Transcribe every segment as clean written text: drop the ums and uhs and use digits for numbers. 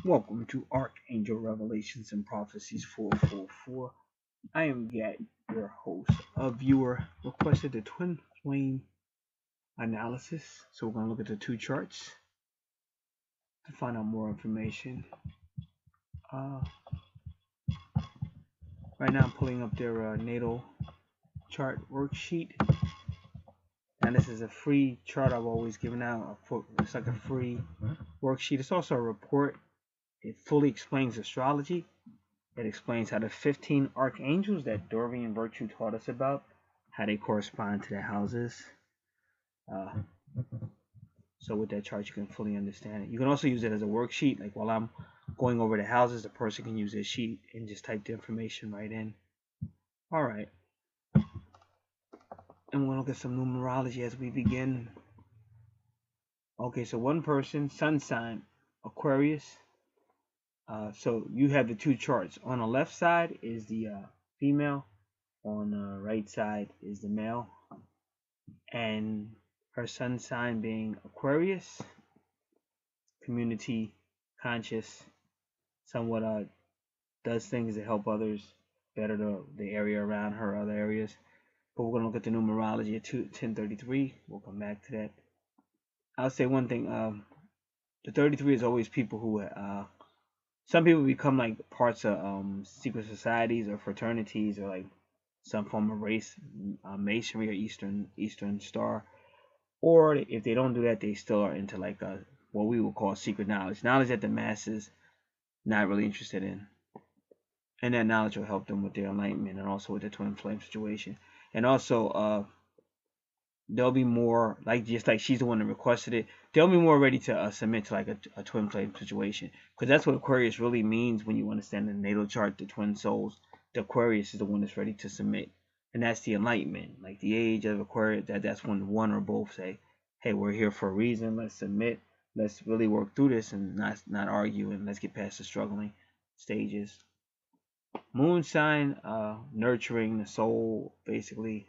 Welcome to Archangel Revelations and Prophecies 444. I am Gat, your host. A viewer requested the twin flame analysis, so we're going to look at the two charts to find out more information. Uh, right now, I'm pulling up their natal chart worksheet. Now, this is a free chart I've always given out. It's like a free worksheet. It's also a report. It fully explains astrology. It explains how the 15 archangels that Dorian Virtue taught us about, how they correspond to the houses. So with that chart, you can fully understand it. You can also use it as a worksheet. Like while I'm going over the houses, the person can use this sheet and just type the information right in. All right. And we'll look at some numerology as we begin. Okay, so one person, sun sign, Aquarius. So you have the two charts. On the left side is the female. On the right side is the male. And her sun sign being Aquarius, community conscious, somewhat does things to help others better the area around her, other areas. But we're going to look at the numerology at 1033. We'll come back to that. I'll say one thing. The 33 is always people who, some people become like parts of secret societies or fraternities or like some form of race, masonry or Eastern Star. Or if they don't do that, they still are into like what we would call secret knowledge that the masses not really interested in. And that knowledge will help them with their enlightenment and also with the twin flame situation. And also, they'll be more like, just like she's the one that requested it, they'll be more ready to submit to like a twin flame situation, because that's what Aquarius really means when you understand the natal chart, the twin souls. The Aquarius is the one that's ready to submit, and that's the enlightenment, like the age of Aquarius. That's when one or both say, hey, we're here for a reason, let's submit, let's really work through this and not argue, and let's get past the struggling stages. Moon sign, nurturing the soul, basically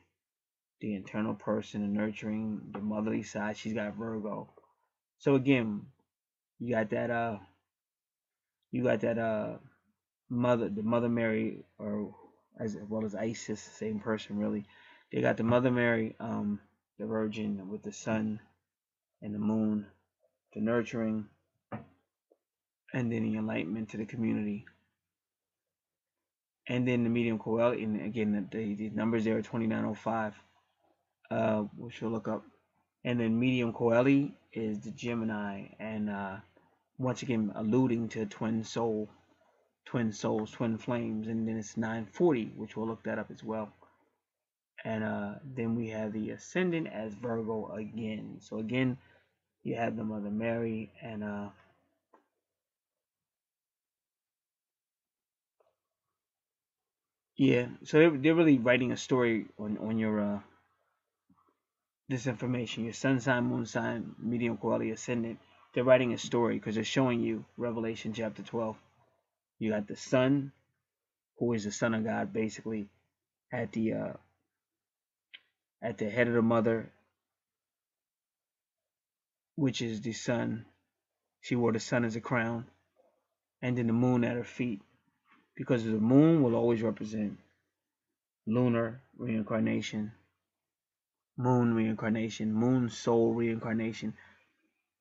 the internal person, and nurturing the motherly side. She's got Virgo. So again, you got that the Mother Mary, or as well as Isis, same person really. They got the Mother Mary, the Virgin with the sun and the moon, the nurturing, and then the enlightenment to the community. And then the medium Coeli, and again the numbers there are 2905, which we'll look up. And then medium Coeli is the Gemini, and once again alluding to twin souls, twin flames. And then it's 940, which we'll look that up as well. And then we have the ascendant as Virgo again. So again, you have the Mother Mary, and yeah, so they're really writing a story on your this information, your sun sign, moon sign, medium quality, ascendant. They're writing a story because they're showing you Revelation chapter 12. You got the sun, who is the son of God, basically, at the head of the mother, which is the sun. She wore the sun as a crown, and then the moon at her feet, because the moon will always represent lunar reincarnation, moon soul reincarnation.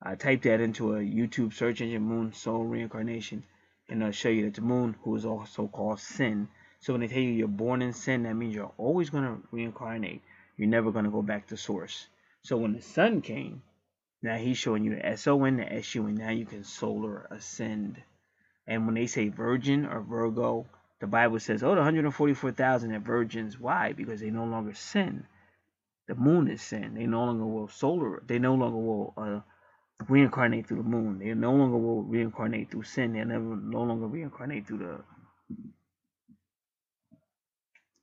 I type that into a YouTube search engine, moon soul reincarnation, and I'll show you that the moon, who is also called sin. So when they tell you you're born in sin, that means you're always going to reincarnate. You're never going to go back to source. So when the sun came, now he's showing you the SON, the SU, and now you can solar ascend. And when they say virgin or Virgo, the Bible says, oh, the 144,000 are virgins. Why? Because they no longer sin. The moon is sin. They no longer will They no longer will reincarnate through the moon. They no longer will reincarnate through sin. They no longer reincarnate through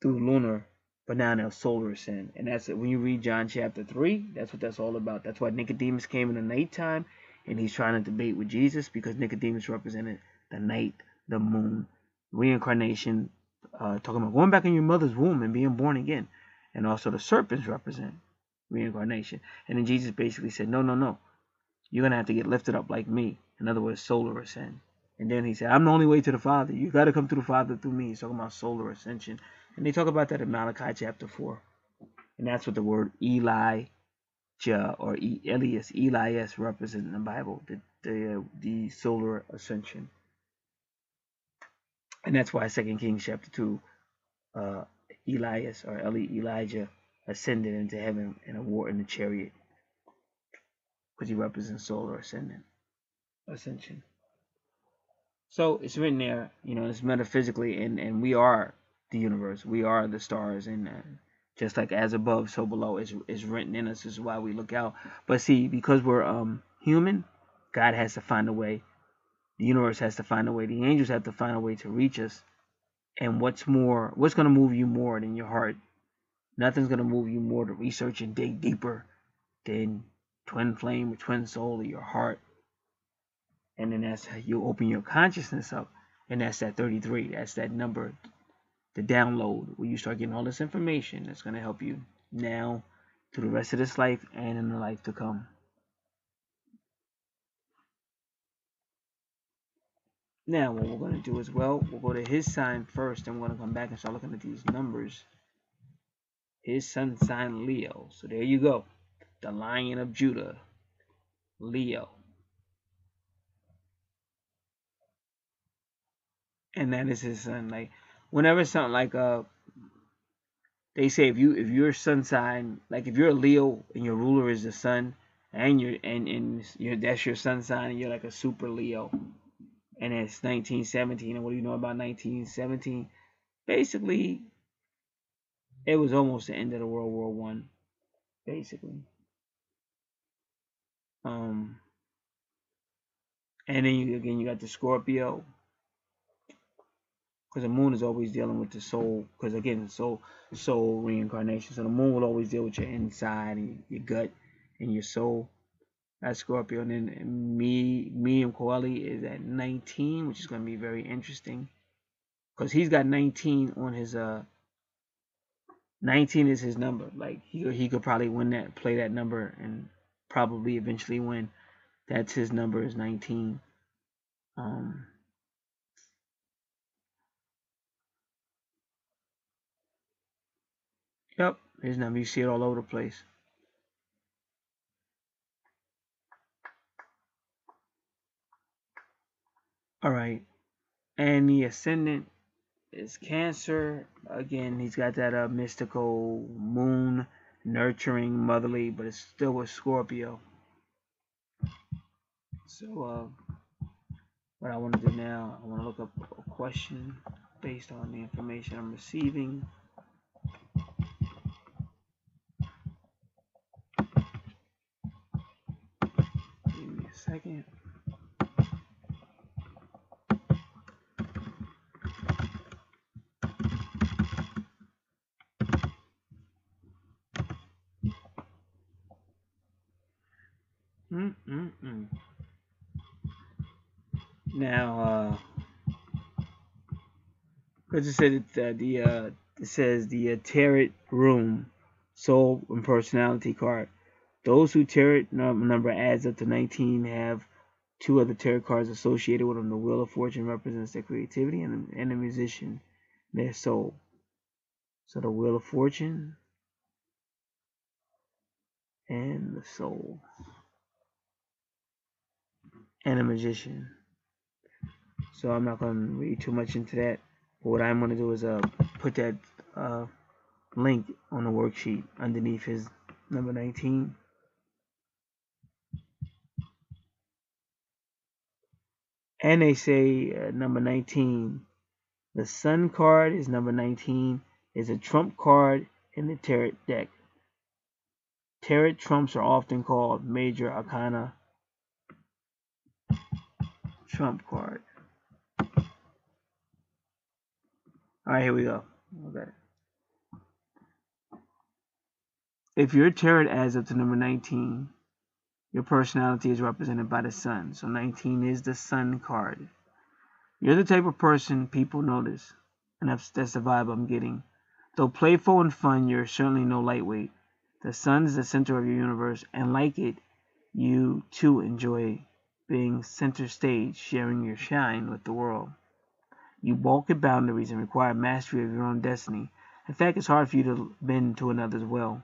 lunar, but now they'll solar ascend. And that's it. When you read John chapter 3, that's what that's all about. That's why Nicodemus came in the nighttime, and he's trying to debate with Jesus, because Nicodemus represented the night, the moon, reincarnation, talking about going back in your mother's womb and being born again. And also the serpents represent reincarnation. And then Jesus basically said, no. You're going to have to get lifted up like me. In other words, solar ascend. And then he said, I'm the only way to the Father. You got to come to the Father through me. He's talking about solar ascension. And they talk about that in Malachi chapter 4. And that's what the word Elijah or Elias represent in the Bible, the solar ascension. And that's why 2 Kings chapter 2, Elias or Elijah ascended into heaven in a war in a chariot, because he represents solar ascension. So it's written there, it's metaphysically, and we are the universe. We are the stars, and just like as above, so below is written in us. This is why we look out. But see, because we're human, God has to find a way. The universe has to find a way. The angels have to find a way to reach us. And what's going to move you more than your heart? Nothing's going to move you more to research and dig deeper than twin flame or twin soul of your heart. And then that's how you open your consciousness up. And that's that 33. That's that number, the download, where you start getting all this information that's going to help you now, through the rest of this life, and in the life to come. Now, what we're going to do as well, we'll go to his sign first, and we're going to come back and start looking at these numbers. His sun sign, Leo. So there you go. The Lion of Judah, Leo. And that is his sun. Like, whenever something like they say if your sun sign, like if you're a Leo and your ruler is the sun, and that's your sun sign, and you're like a super Leo, and it's 1917, and what do you know about 1917? Basically, it was almost the end of the World War One, basically. And then you got the Scorpio, because the moon is always dealing with the soul, because again, soul reincarnation. So the moon will always deal with your inside and your gut and your soul. That's Scorpio. And then medium Coeli is at 19, which is going to be very interesting, because he's got 19 on his 19 is his number. Like he could probably win that, play that number, and probably eventually win. That's his number, is 19. Yep, his number. You see it all over the place. All right, and the ascendant is Cancer. Again, he's got that mystical moon, nurturing, motherly, but it's still with Scorpio. So what I want to do now, I want to look up a question based on the information I'm receiving. Give me a second. Now, because it said it says the tarot room, soul and personality card. Those who tarot number adds up to 19 have two other tarot cards associated with them. The Wheel of Fortune represents their creativity, and the musician, their soul. So the Wheel of Fortune and the soul, and a magician. So I'm not going to read too much into that. But what I'm going to do is put that link on the worksheet underneath his number 19. And they say number 19, the Sun card is number 19, is a trump card in the tarot deck. Tarot trumps are often called major arcana trump card. Alright, here we go. Okay. If your tarot adds up to number 19, your personality is represented by the sun. So 19 is the Sun card. You're the type of person people notice, and that's the vibe I'm getting. Though playful and fun, you're certainly no lightweight. The sun is the center of your universe, and like it, you too enjoy being center stage, sharing your shine with the world. You balk at boundaries and require mastery of your own destiny. In fact, it's hard for you to bend to another's will.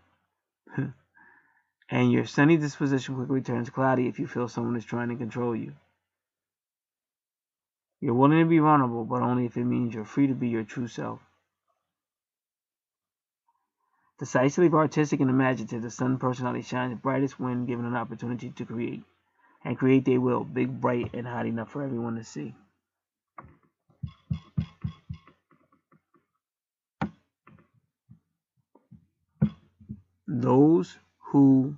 And your sunny disposition quickly turns cloudy if you feel someone is trying to control you. You're willing to be vulnerable, but only if it means you're free to be your true self. Decisively artistic and imaginative, the sun personality shines brightest when given an opportunity to create. And create they will, big, bright, and hot enough for everyone to see. Those who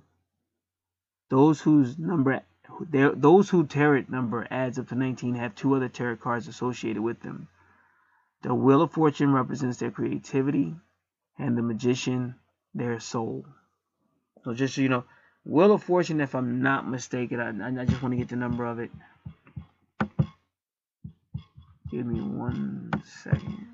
tarot number adds up to 19 have two other tarot cards associated with them. The Wheel of Fortune represents their creativity, and the Magician, their soul. So just so you know, Wheel of Fortune, if I'm not mistaken, I just want to get the number of it. Give me 1 second.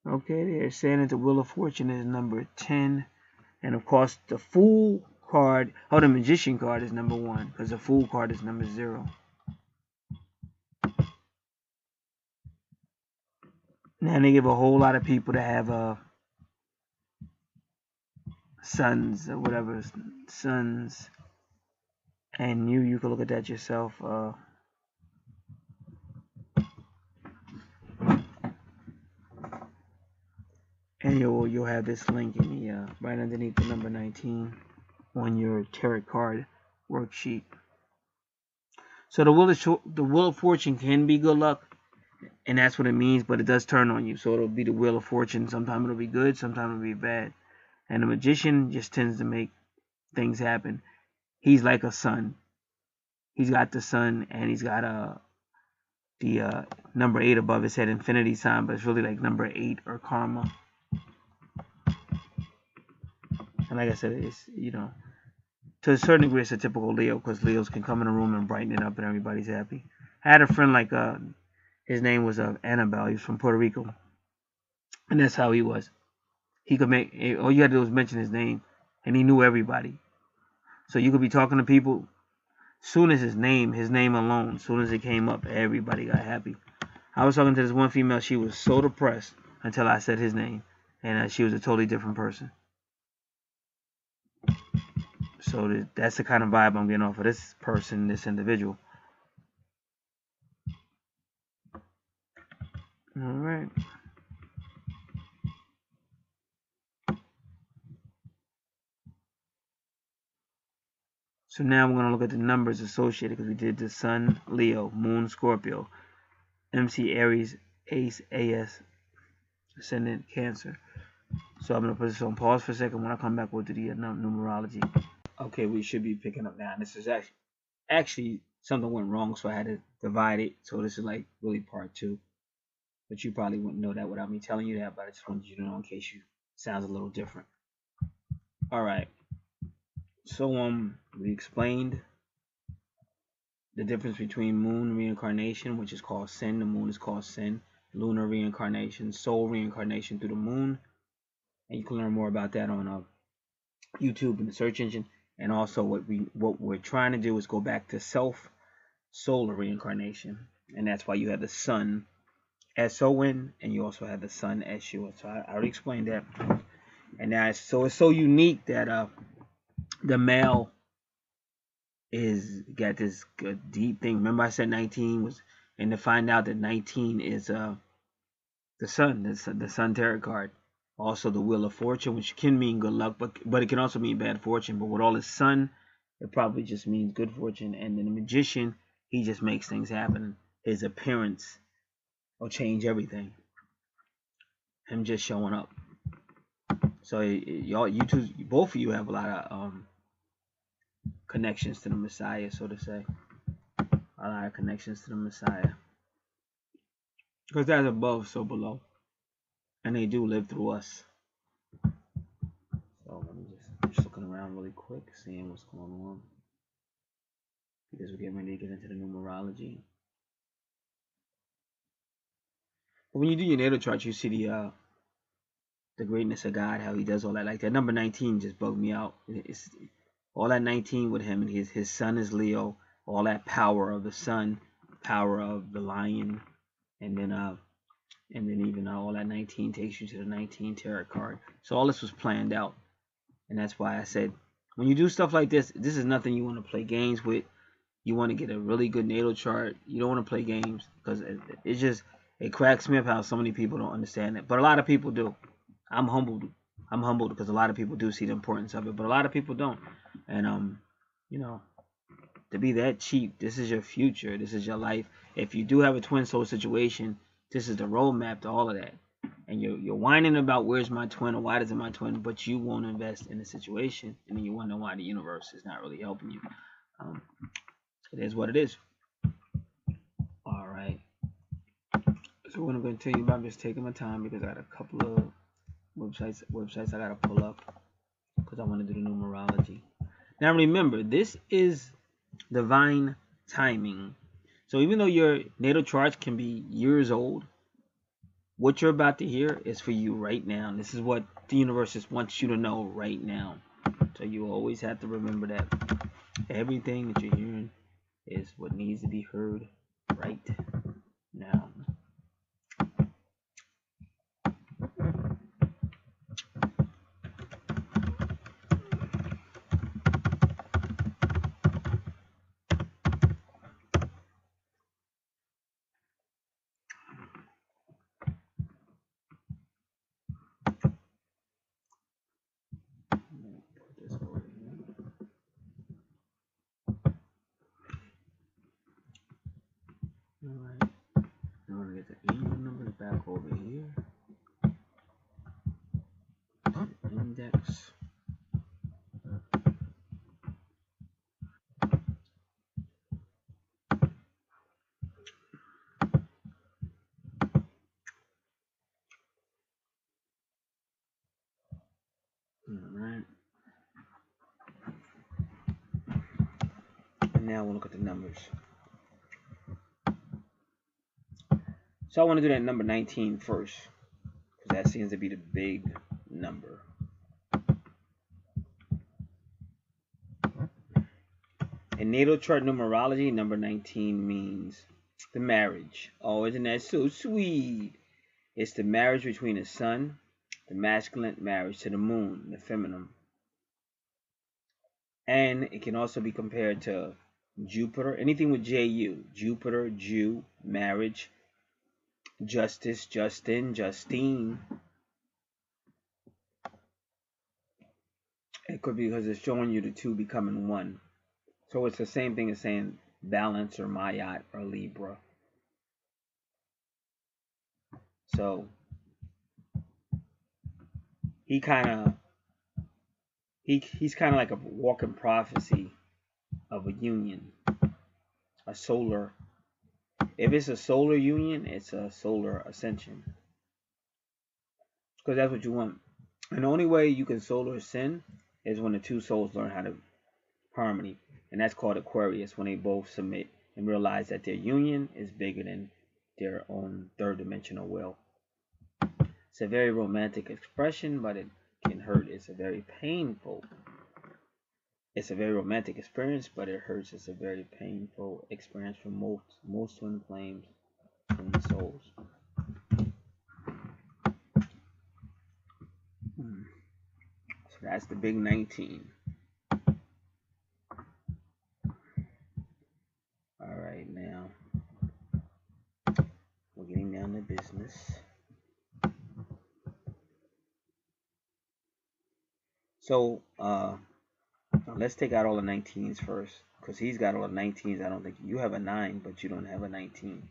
Okay, they're saying that the Wheel of Fortune is number 10. And of course, the Fool card, the Magician card is number 1, because the Fool card is number 0. Now they give a whole lot of people that have sons or whatever, sons, and you can look at that yourself. And you'll have this link in the right underneath the number 19 on your tarot card worksheet. So the Wheel of Fortune can be good luck, and that's what it means, but it does turn on you. So it'll be the Wheel of Fortune. Sometimes it'll be good, sometimes it'll be bad. And the Magician just tends to make things happen. He's like a sun. He's got the sun, and he's got the number 8 above his head, infinity sign, but it's really like number 8 or karma. And like I said, it's, to a certain degree, it's a typical Leo, because Leos can come in a room and brighten it up and everybody's happy. I had a friend like, his name was Annabelle. He was from Puerto Rico. And that's how he was. He could make, all you had to do was mention his name, and he knew everybody. So you could be talking to people, soon as his name alone, as soon as it came up, everybody got happy. I was talking to this one female, she was so depressed until I said his name, and she was a totally different person. So that's the kind of vibe I'm getting off of this person, this individual. All right. So now we're going to look at the numbers associated, because we did the Sun, Leo, Moon, Scorpio, MC, Aries, Ace, AS, Ascendant, Cancer. So I'm going to put this on pause for a second. When I come back, we'll do the numerology. Okay, we should be picking up now. This is actually something went wrong, so I had to divide it. So this is like really part 2. But you probably wouldn't know that without me telling you that, but I just wanted you to know in case you sounds a little different. All right. So we explained the difference between moon reincarnation, which is called sin. The moon is called sin. Lunar reincarnation, soul reincarnation through the moon. And you can learn more about that on YouTube in the search engine. And also what we're trying to do is go back to solar reincarnation. And that's why you have the sun, S-O-N, and you also have the sun, S-U-N. So I already explained that. And now it's so unique that the male is got this good deep thing. Remember I said 19 was, and to find out that 19 is the sun, the sun tarot card. Also the Wheel of Fortune, which can mean good luck, but it can also mean bad fortune. But with all his sun, it probably just means good fortune. And then the Magician, he just makes things happen. His appearance will change everything. Him just showing up. So you two, both of you have a lot of connections to the Messiah, so to say. A lot of connections to the Messiah. Because that's above, so below. And they do live through us. So I'm just looking around. around really quick, seeing what's going on, because we're getting ready to get into the numerology. But when you do your natal chart, you see the greatness of God, how He does all that. Like that number 19 just bugged me out. It's all that 19 with him, and his sun is Leo. All that power of the sun, power of the lion, and then even all that 19 takes you to the 19 tarot card. So all this was planned out, and that's why I said when you do stuff like this is nothing you want to play games with. You want to get a really good natal chart. You don't want to play games because it cracks me up how so many people don't understand it, but a lot of people do. I'm humbled because a lot of people do see the importance of it, but a lot of people don't. And you know, to be that cheap, this is your future, this is your life. If you do have a twin soul situation, this is the roadmap to all of that. And you're whining about where's my twin or why doesn't my twin, but you won't invest in the situation, and then you wonder why the universe is not really helping you. It is what it is. All right. So what I'm going to tell you about, I'm just taking my time because I got a couple of websites I got to pull up because I want to do the numerology. Now remember, this is divine timing. So even though your natal charts can be years old, what you're about to hear is for you right now. This is what the universe just wants you to know right now. So you always have to remember that everything that you're hearing is what needs to be heard right now. Alright, I'm going to get the angel numbers back over here. Index. Alright. And now we'll look at the numbers. So I want to do that number 19 first, because that seems to be the big number. In natal chart numerology, number 19 means the marriage. Oh, isn't that so sweet? It's the marriage between the sun, the masculine marriage to the moon, the feminine. And it can also be compared to Jupiter, anything with Ju, Jupiter, Jew, marriage, justice, Justin, Justine. It could be because it's showing you the two becoming one. So it's the same thing as saying balance or Mayat or Libra. So he's kind of like a walking prophecy of a union, a solar. If it's a solar union, it's a solar ascension, because that's what you want. And the only way you can solar ascend is when the two souls learn how to harmony, and that's called Aquarius, when they both submit and realize that their union is bigger than their own third dimensional will. It's a very romantic expression, but it can hurt. It's a very painful. It's a very romantic experience, but it hurts. It's a very painful experience for most twin flames, twin souls. So that's the big 19. All right, now we're getting down to business. So let's take out all the 19s first, because he's got all the 19s. I don't think you have a 9, but you don't have a 19.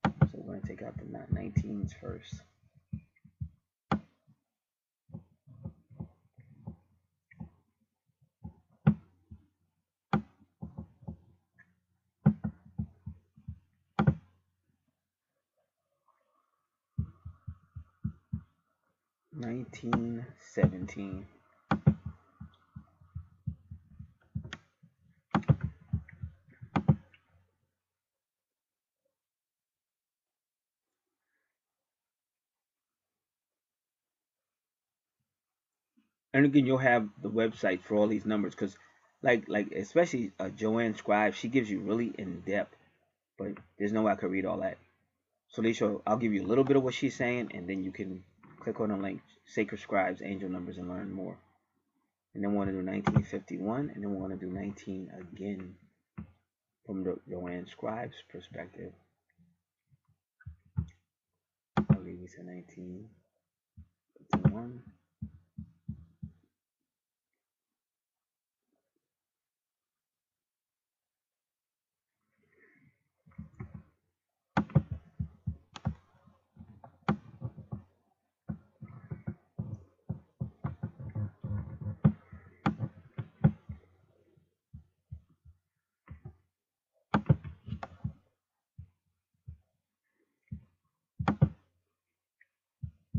So we're going to take out the 19s first. $19.17. And again, you'll have the website for all these numbers, because like especially Joanne Scribe, she gives you really in depth, but there's no way I could read all that. So I'll give you a little bit of what she's saying, and then you can click on the link, Sacred Scribes, Angel Numbers, and learn more. And then we want to do 1951, and then we want to do 19 again from the Joanne Scribe's perspective. I'll leave you to 1951.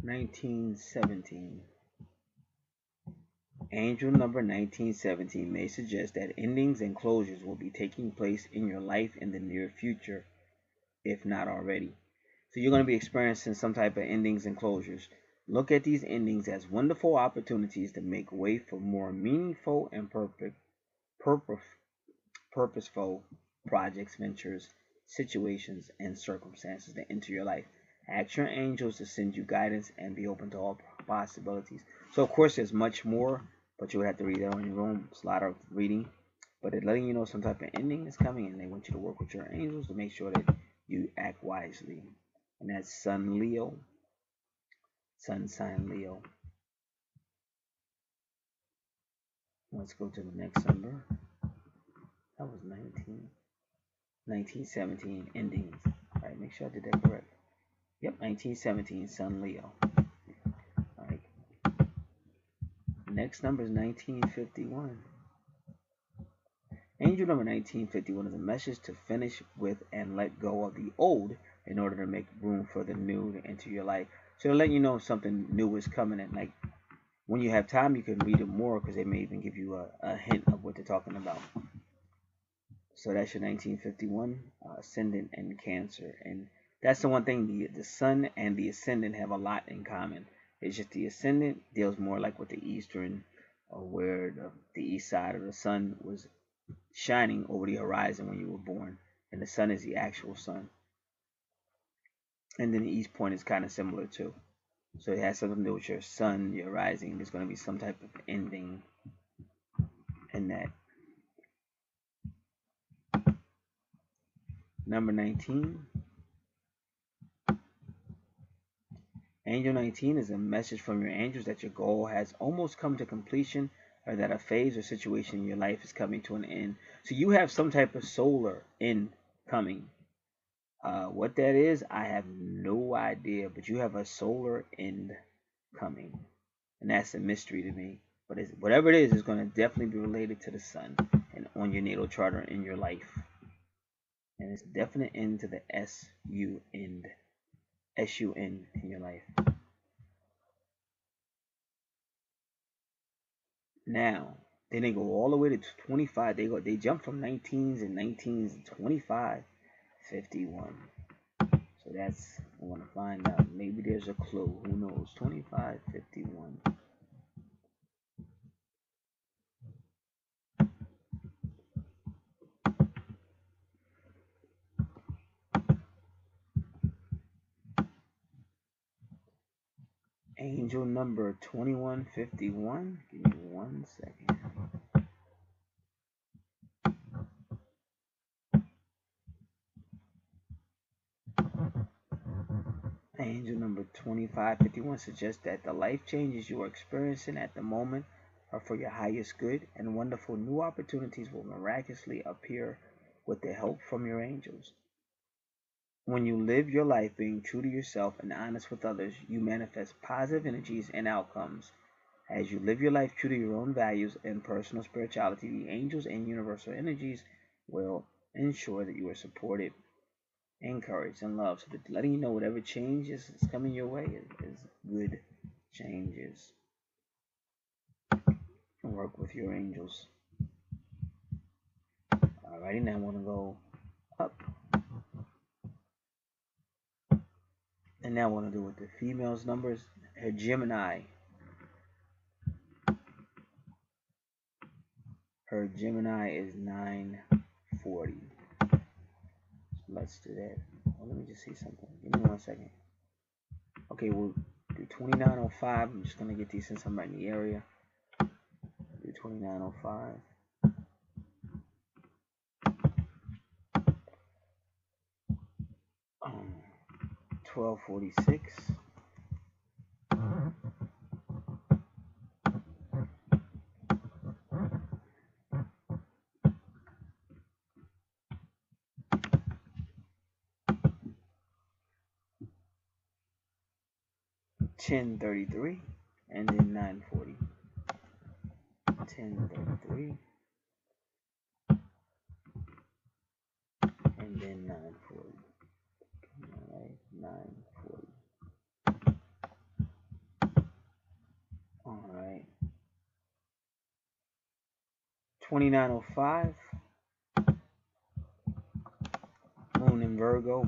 1917. Angel number 1917 may suggest that endings and closures will be taking place in your life in the near future, if not already. So you're going to be experiencing some type of endings and closures. Look at these endings as wonderful opportunities to make way for more meaningful and purposeful projects, ventures, situations, and circumstances that enter your life. Ask your angels to send you guidance and be open to all possibilities. So, of course, there's much more, but you would have to read it on your own. It's a lot of reading, but it's letting you know some type of ending is coming, and they want you to work with your angels to make sure that you act wisely. And that's Sun Leo, Sun sign Leo. Let's go to the next number. That was 1917 endings. All right, make sure I did that correct. Yep, 1917, Sun Leo. All right. Next number is 1951. Angel number 1951 is a message to finish with and let go of the old in order to make room for the new to enter your life. So they'll let you know if something new is coming. And like when you have time, you can read it more, because they may even give you a hint of what they're talking about. So that's your 1951 ascendant and Cancer. And that's the one thing, the sun and the ascendant have a lot in common. It's just the ascendant deals more like with the eastern, or where the east side of the sun was shining over the horizon when you were born, and the sun is the actual sun. And then the east point is kind of similar too. So it has something to do with your sun, your rising. There's going to be some type of ending in that. Number 19. Angel 19 is a message from your angels that your goal has almost come to completion, or that a phase or situation in your life is coming to an end. So you have some type of solar end coming. What that is, I have no idea, but you have a solar end coming. And that's a mystery to me. But whatever it is, it's going to definitely be related to the sun and on your natal chart or in your life. And it's a definite end to the S-U-N in your life. Now, then they go all the way to 25. They jump from 19s and 19s to 25, 51. So that's, I want to find out. Maybe there's a clue. Who knows? 25, 51. Angel number 2151. Give me 1 second. Angel number 2551 suggests that the life changes you are experiencing at the moment are for your highest good, and wonderful new opportunities will miraculously appear with the help from your angels. When you live your life being true to yourself and honest with others, you manifest positive energies and outcomes. As you live your life true to your own values and personal spirituality, the angels and universal energies will ensure that you are supported, encouraged, and loved. So that letting you know whatever changes is coming your way is good changes. And work with your angels. Alrighty, now I want to go up. And now I want to do with the females' numbers. Her Gemini. Her Gemini is 940. Let's do that. Well, let me just see something. Give me 1 second. Okay, we'll do 2905. I'm just going to get these since I'm right in the area. Do 2905. 1246. 1033, and then 940. 1033, and then 940. Alright, 940. Alright. 2905. Moon in Virgo,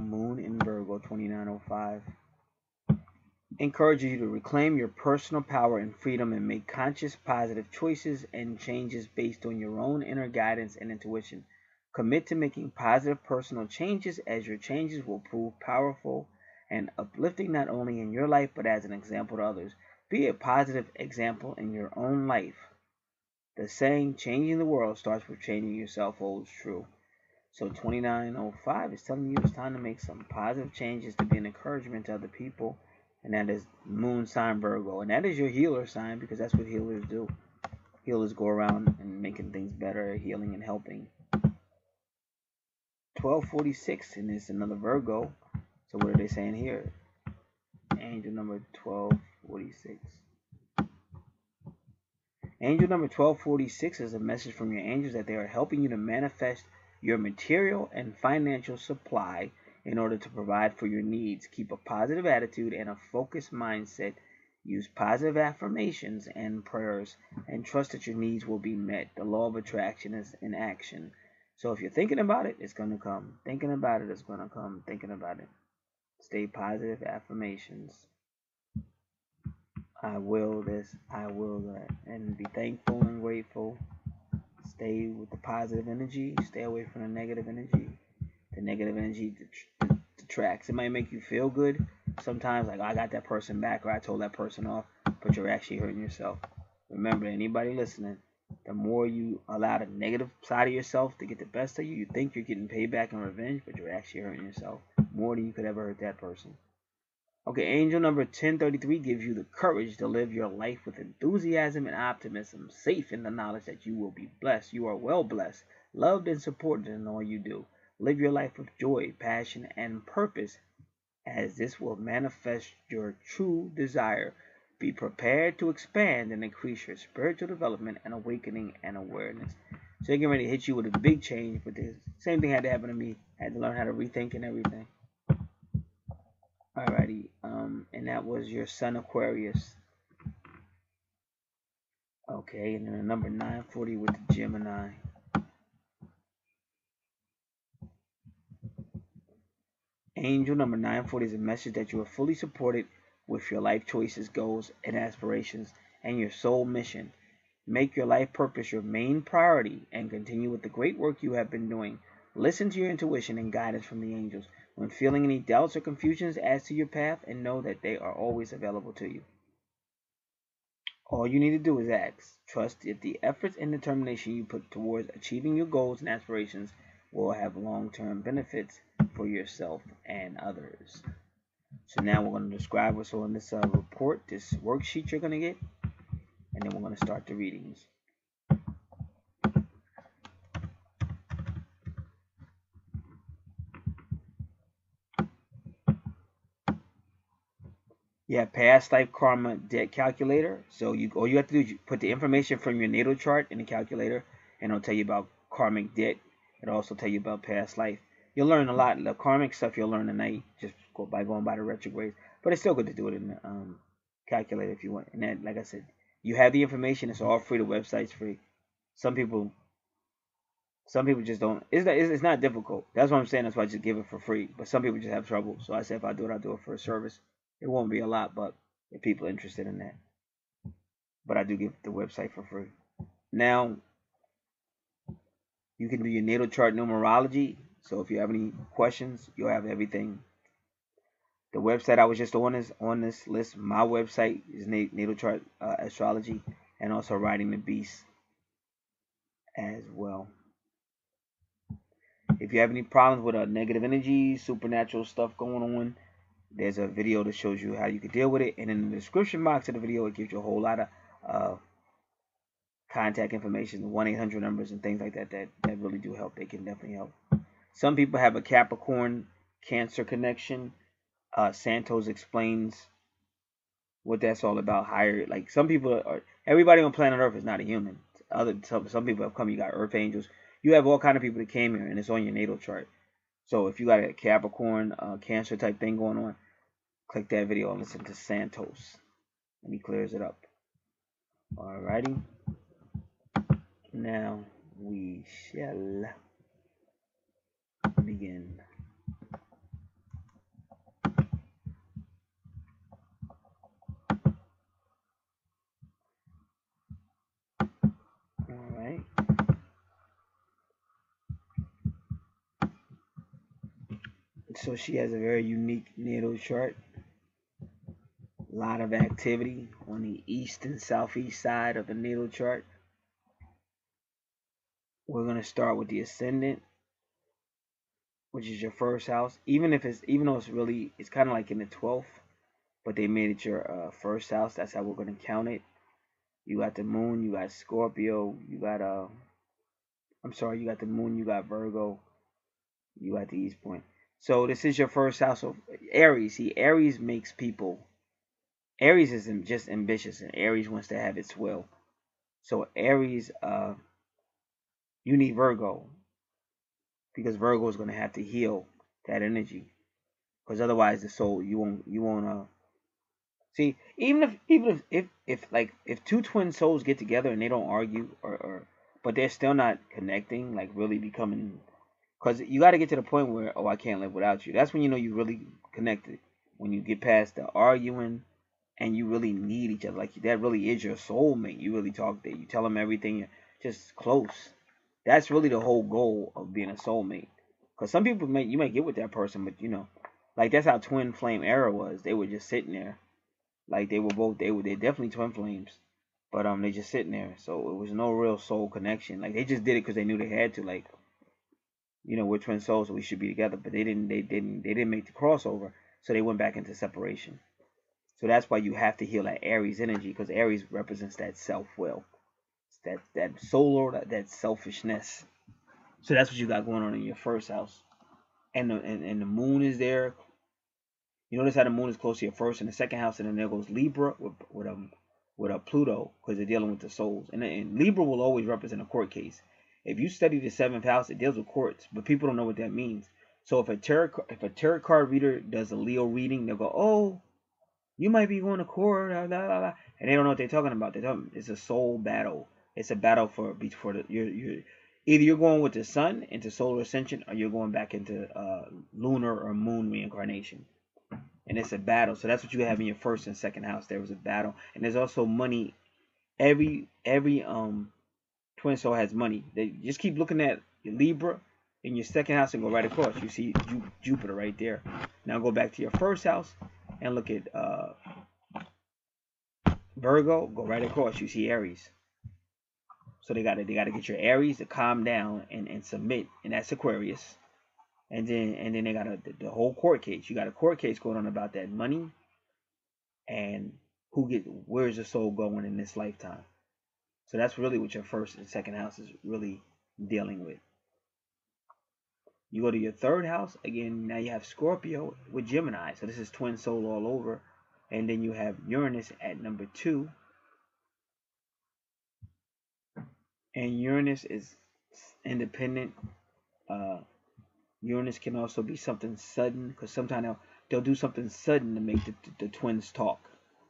2905. Encourages you to reclaim your personal power and freedom and make conscious, positive choices and changes based on your own inner guidance and intuition. Commit to making positive personal changes, as your changes will prove powerful and uplifting not only in your life but as an example to others. Be a positive example in your own life. The saying, changing the world starts with changing yourself, holds true. So 2905 is telling you it's time to make some positive changes to be an encouragement to other people. And that is Moon sign Virgo. And that is your healer sign, because that's what healers do. Healers go around and making things better, healing and helping. 1246, and it's another Virgo. So what are they saying here? Angel number 1246. Angel number 1246 is a message from your angels that they are helping you to manifest your material and financial supply in order to provide for your needs. Keep a positive attitude and a focused mindset. Use positive affirmations and prayers and trust that your needs will be met. The law of attraction is in action. So if you're thinking about it, it's going to come. Thinking about it, it's going to come. Thinking about it. Stay positive affirmations. I will this, I will that. And be thankful and grateful. Stay with the positive energy. Stay away from the negative energy. The negative energy detracts. It might make you feel good sometimes, like, oh, I got that person back, or I told that person off, but you're actually hurting yourself. Remember, anybody listening, the more you allow the negative side of yourself to get the best of you, you think you're getting payback and revenge, but you're actually hurting yourself more than you could ever hurt that person. Okay, angel number 1033 gives you the courage to live your life with enthusiasm and optimism, safe in the knowledge that you will be blessed. You are well blessed, loved and supported in all you do. Live your life with joy, passion, and purpose, as this will manifest your true desire. Be prepared to expand and increase your spiritual development and awakening and awareness. So they're getting ready to hit you with a big change with this. Same thing had to happen to me. I had to learn how to rethink and everything. Alrighty, and that was your Sun Aquarius. Okay, and then the number 940 with the Gemini. Angel number 940 is a message that you are fully supported with your life choices, goals, and aspirations, and your soul mission. Make your life purpose your main priority and continue with the great work you have been doing. Listen to your intuition and guidance from the angels when feeling any doubts or confusions as to your path, and know that they are always available to you. All you need to do is ask. Trust that the efforts and determination you put towards achieving your goals and aspirations will have long-term benefits for yourself and others. So now we're going to describe what's on this report, this worksheet you're going to get, and then we're going to start the readings. You have past life karma debt calculator. So all you have to do is put the information from your natal chart in the calculator, and it'll tell you about karmic debt. It'll also tell you about past life. You'll learn a lot. The karmic stuff you'll learn tonight just by going by the retrogrades. But it's still good to do it in the calculator if you want. And then, like I said, you have the information. It's all free. The website's free. Some people just don't. It's not difficult. That's what I'm saying. That's why I just give it for free. But some people just have trouble. So I said if I do it, I'll do it for a service. It won't be a lot, but if people are interested in that. But I do give the website for free. Now, You can do your natal chart numerology. So if you have any questions, you'll have everything. The website I was just on this list. My website is natal chart astrology, and also Riding the Beast as well. If you have any problems with negative energy, supernatural stuff going on, there's a video that shows you how you can deal with it. And in the description box of the video, it gives you a whole lot of contact information, 1-800 numbers and things like that, that really do help. They can definitely help. Some people have a Capricorn Cancer connection. Santos explains what that's all about. Higher, like some people are, everybody on planet Earth is not a human. Some people have come. You got Earth angels. You have all kind of people that came here, and it's on your natal chart. So if you got a Capricorn Cancer type thing going on, click that video and listen to Santos, and he clears it up. Alrighty. Now we shall begin. Alright. So she has a very unique natal chart. A lot of activity on the east and southeast side of the natal chart. We're going to start with the ascendant, which is your first house. Even though it's kind of like in the 12th, but they made it your first house. That's how we're going to count it. You got the moon, you got Scorpio, you got you got the moon, you got Virgo, you got the East Point. So this is your first house of Aries. See, Aries makes people. Aries is just ambitious, and Aries wants to have its will. So Aries, you need Virgo, because Virgo is going to have to heal that energy, because otherwise the soul you won't see. Even if two twin souls get together and they don't argue but they're still not connecting, like really becoming, because you got to get to the point where, oh, I can't live without you. That's when you know you really connected. When you get past the arguing and you really need each other, like that really is your soulmate. You really talk to, you tell them everything, you're just close. That's really the whole goal of being a soulmate. Because some people you might get with that person, but like that's how twin flame era was. They were just sitting there, like they definitely twin flames, but they just sitting there. So it was no real soul connection. Like they just did it because they knew they had to. Like, we're twin souls, so we should be together. But they didn't make the crossover, so they went back into separation. So that's why you have to heal that Aries energy, because Aries represents that self-will, that soul, that selfishness. So that's what you got going on in your first house, and the moon is there. You notice how the moon is close to your first and the second house, and then there goes Libra with a Pluto, because they're dealing with the souls. And Libra will always represent a court case. If you study the 7th house, it deals with courts, but people don't know what that means. So if a tarot card reader does a Leo reading, they'll go, "Oh, you might be going to court," blah, blah, blah, and they don't know what they're talking about. It's a soul battle. It's a battle for you're either you're going with the sun into solar ascension, or you're going back into lunar or moon reincarnation. And it's a battle. So that's what you have in your first and second house. There was a battle, and there's also money. Every twin soul has money. They just keep looking at your Libra in your second house and go right across. You see Jupiter right there. Now go back to your first house and look at Virgo. Go right across. You see Aries. So they gotta get your Aries to calm down and submit, and that's Aquarius. And then they got the whole court case. You got a court case going on about that money and where's the soul going in this lifetime. So that's really what your first and second house is really dealing with. You go to your third house, again, now you have Scorpio with Gemini. So this is twin soul all over. And then you have Uranus at number 2. And Uranus is independent. Uranus can also be something sudden, because sometimes they'll do something sudden to make the twins talk.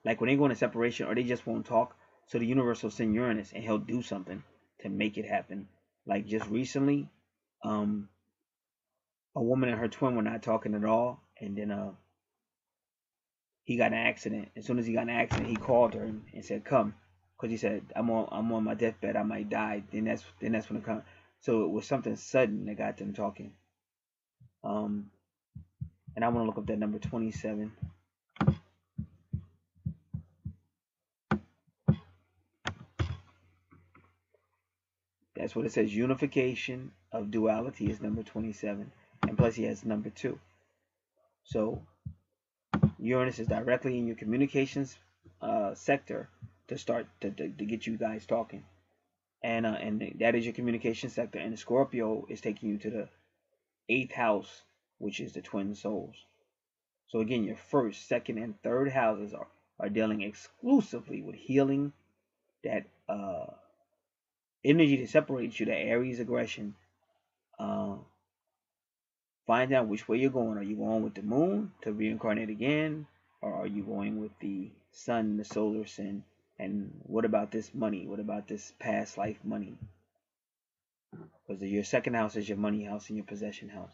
Like when they go into separation, or they just won't talk, so the universe will send Uranus and he'll do something to make it happen. Like just recently, a woman and her twin were not talking at all, and then he got in an accident. As soon as he got in an accident, he called her and said, "Come," because he said, I'm on my deathbed, I might die. Then that's when it comes. So it was something sudden that got them talking. And I want to look up that number 27. That's what it says. Unification of duality is number 27. And plus he has number 2. So Uranus is directly in your communications sector to start to get you guys talking. And that is your communication sector. And the Scorpio is taking you to the 8th house, which is the twin souls. So again, your first, second, and third houses are dealing exclusively with healing that energy that separates you, that Aries aggression. Find out which way you're going. Are you going with the moon to reincarnate again? Or are you going with the sun, the solar sin? And what about this money? What about this past life money? Because your second house is your money house and your possession house.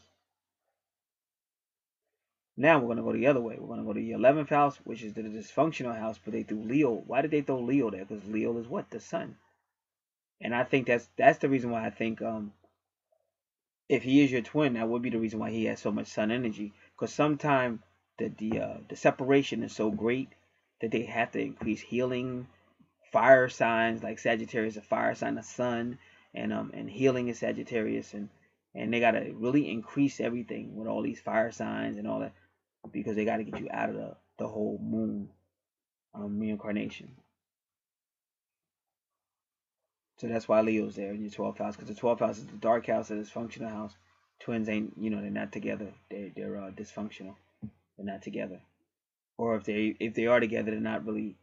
Now we're going to go the other way. We're going to go to the 11th house, which is the dysfunctional house, but they threw Leo. Why did they throw Leo there? Because Leo is what? The sun. And I think that's the reason why I think if he is your twin, that would be the reason why he has so much sun energy. Because sometimes the separation is so great that they have to increase healing. Fire signs like Sagittarius, a fire sign, the sun, and healing is Sagittarius, and they gotta really increase everything with all these fire signs and all that, because they gotta get you out of the whole moon reincarnation. So that's why Leo's there in your 12th house, because the 12th house is the dark house, the dysfunctional house. Twins ain't, they're not together. They're dysfunctional. They're not together. Or if they are together, they're not really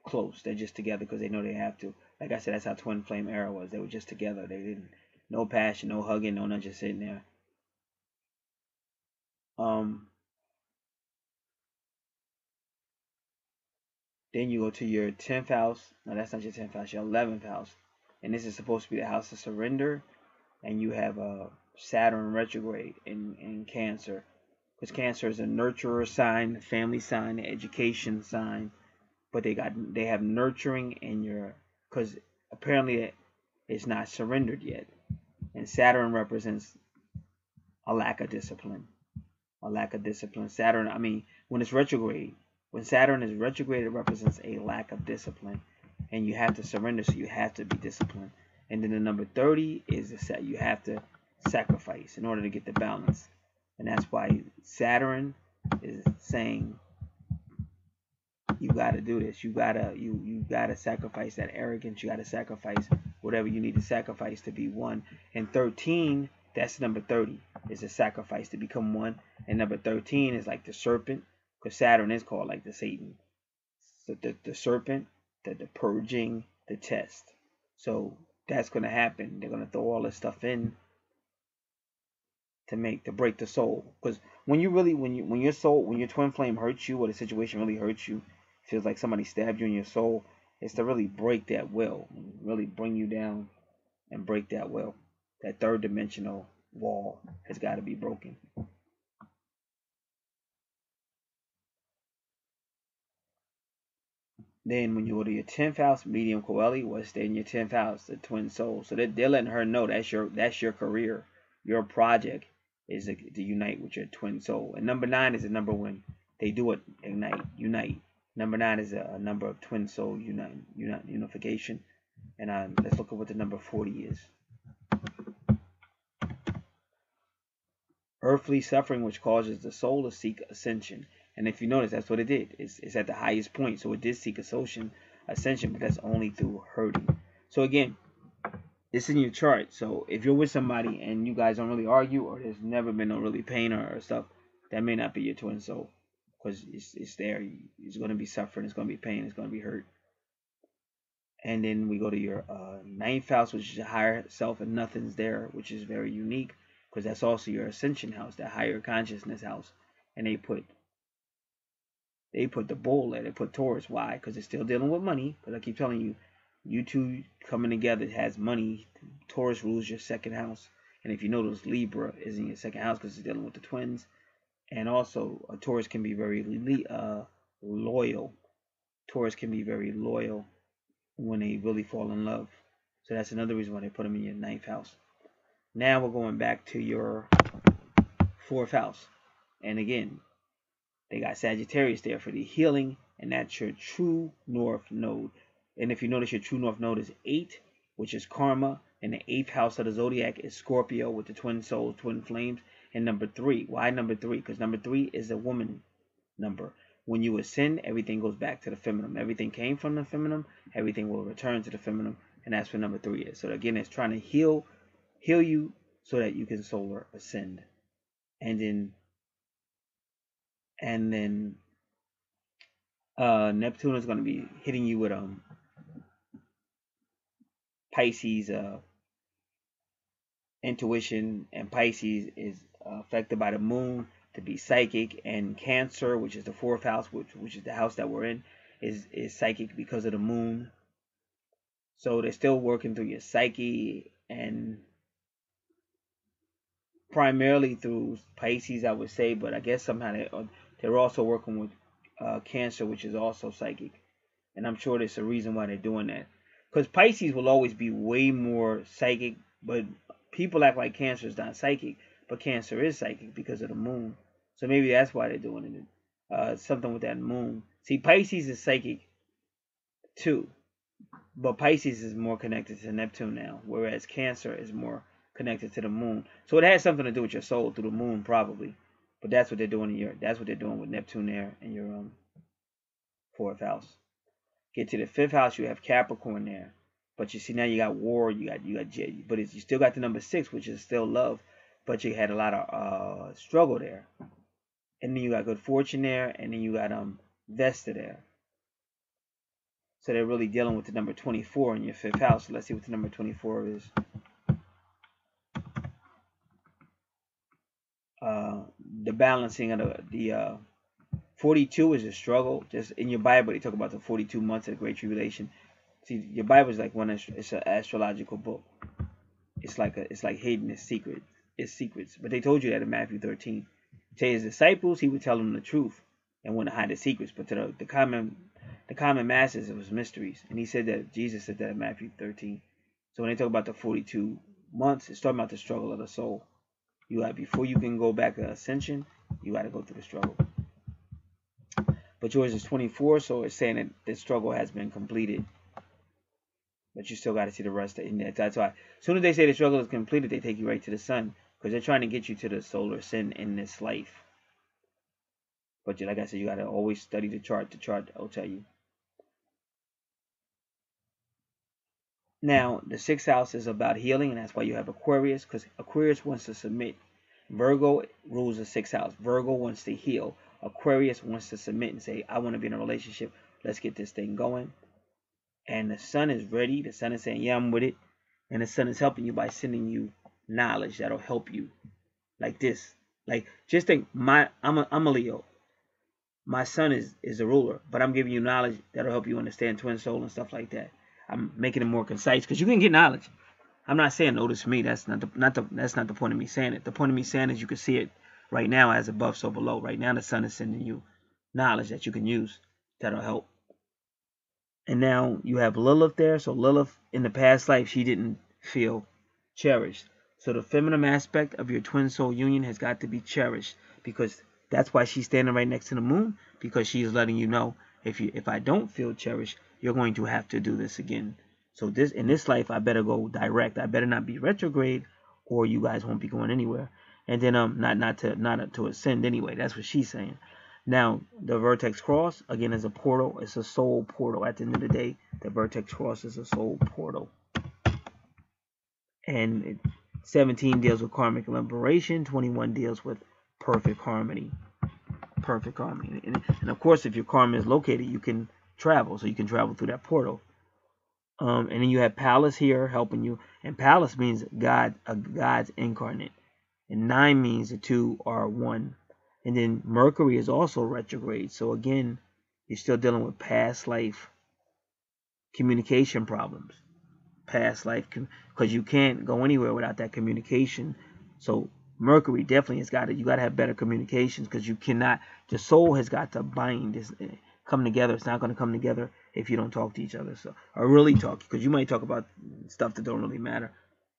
close. They're just together because they know they have to. Like I said, that's how twin flame era was. They were just together. They didn't, no passion, no hugging, no nothing, just sitting there. Then you go to your 10th house. No, that's not your 10th house. Your 11th house, and this is supposed to be the house of surrender. And you have a Saturn retrograde in Cancer, because Cancer is a nurturer sign, family sign, education sign. But they have nurturing in your, because apparently it's not surrendered yet. And Saturn represents a lack of discipline. A lack of discipline. Saturn, when it's retrograde, when Saturn is retrograde, it represents a lack of discipline. And you have to surrender, so you have to be disciplined. And then the number 30 is you have to sacrifice in order to get the balance. And that's why Saturn is saying, you gotta do this. You gotta sacrifice that arrogance. You gotta sacrifice whatever you need to sacrifice to be one. And 13, that's number 30, is a sacrifice to become one. And number 13 is like the serpent, because Saturn is called like the Satan. So the serpent, the purging, the test. So that's gonna happen. They're gonna throw all this stuff in to break the soul. Because when your twin flame hurts you, or the situation really hurts you, feels like somebody stabbed you in your soul, it's to really break that will, really bring you down and break that will. That third dimensional wall has got to be broken. Then when you go to your 10th house, medium Coeli, what's in your 10th house? The twin soul. So they're letting her know that's your career. Your project is to unite with your twin soul. And number 9 is a number when they do it, unite. Number 9 is a number of twin soul unification. And let's look at what the number 40 is. Earthly suffering, which causes the soul to seek ascension. And if you notice, that's what it did. It's at the highest point. So it did seek ascension, but that's only through hurting. So again, it's in your chart. So if you're with somebody and you guys don't really argue, or there's never been no really pain or stuff, that may not be your twin soul, because it's there. It's going to be suffering. It's going to be pain. It's going to be hurt. And then we go to your 9th house, which is your higher self, and nothing's there, which is very unique, because that's also your ascension house, that higher consciousness house. And they put the bull there. They put Taurus. Why? Because it's still dealing with money. Because I keep telling you, you two coming together has money. Taurus rules your second house. And if you notice, Libra is in your second house because it's dealing with the twins. And also, a Taurus can be very loyal. Taurus can be very loyal when they really fall in love. So that's another reason why they put them in your 9th house. Now we're going back to your 4th house. And again, they got Sagittarius there for the healing, and that's your true north node. And if you notice, your true north node is 8, which is karma, and the 8th house of the zodiac is Scorpio with the twin souls, twin flames, and number 3. Why number 3? Because number 3 is a woman number. When you ascend, everything goes back to the feminine. Everything came from the feminine, everything will return to the feminine, and that's what number 3 is. So again, it's trying to heal you so that you can solar ascend. And then Neptune is going to be hitting you with Pisces intuition, and Pisces is affected by the moon to be psychic, and Cancer, which is the 4th house, which is the house that we're in, is psychic because of the moon. So they're still working through your psyche, and primarily through Pisces, I would say, but I guess somehow they're also working with Cancer, which is also psychic. And I'm sure there's a reason why they're doing that. Because Pisces will always be way more psychic, but people act like Cancer is not psychic, but Cancer is psychic because of the moon. So maybe that's why they're doing it. Something with that moon. See, Pisces is psychic too, but Pisces is more connected to Neptune now, whereas Cancer is more connected to the moon. So it has something to do with your soul through the moon, probably. But that's what they're doing that's what they're doing with Neptune there in your 4th house. Get to the 5th house, you have Capricorn there. But you see, now you got war, you got but you still got the number 6, which is still love, but you had a lot of struggle there. And then you got good fortune there, and then you got Vesta there. So they're really dealing with the number 24 in your 5th house. So let's see what the number 24 is. The balancing of the 42 is a struggle. Just in your Bible, they talk about the 42 months of the Great Tribulation. See, your Bible is like it's an astrological book. It's like hidden, it's secrets. But they told you that in Matthew 13. To his disciples, he would tell them the truth and wouldn't hide the secrets. But to the common masses, it was mysteries. And Jesus said that in Matthew 13. So when they talk about the 42 months, it's talking about the struggle of the soul. Before you can go back to ascension, you got to go through the struggle. But yours is 24, so it's saying that the struggle has been completed. But you still got to see the rest in there. That's why, as soon as they say the struggle is completed, they take you right to the sun, because they're trying to get you to the solar ascent in this life. But like I said, you got to always study the chart. The chart will tell you. Now, the 6th house is about healing, and that's why you have Aquarius, because Aquarius wants to submit. Virgo rules the 6th house. Virgo wants to heal. Aquarius wants to submit and say, I want to be in a relationship. Let's get this thing going. And the sun is ready. The sun is saying, yeah, I'm with it. And the sun is helping you by sending you knowledge that'll help you. Like this. Like, just think, I'm a Leo. My sun is a ruler, but I'm giving you knowledge that'll help you understand twin soul and stuff like that. I'm making it more concise because you can get knowledge. I'm not saying notice me. That's not the point of me saying it. The point of me saying is you can see it right now as above, so below. Right now the sun is sending you knowledge that you can use that'll help. And now you have Lilith there. So Lilith, in the past life, she didn't feel cherished. So the feminine aspect of your twin soul union has got to be cherished, because that's why she's standing right next to the moon, because she is letting you know, if I don't feel cherished, you're going to have to do this again. So in this life, I better go direct. I better not be retrograde, or you guys won't be going anywhere. And then not to ascend anyway. That's what she's saying. Now, the vertex cross, again, is a portal. It's a soul portal. At the end of the day, the vertex cross is a soul portal. And 17 deals with karmic liberation. 21 deals with perfect harmony. Perfect harmony. And of course, if your karma is located, you can travel. So you can travel through that portal. And then you have Pallas here helping you. And Pallas means God, God's incarnate. And 9 means the two are one. And then Mercury is also retrograde. So again, you're still dealing with past life communication problems. Past life, because you can't go anywhere without that communication. So Mercury definitely has got it. You got to have better communications, because you cannot. The soul has got to bind. come together. It's not going to come together if you don't talk to each other. So, or really talk, because you might talk about stuff that don't really matter.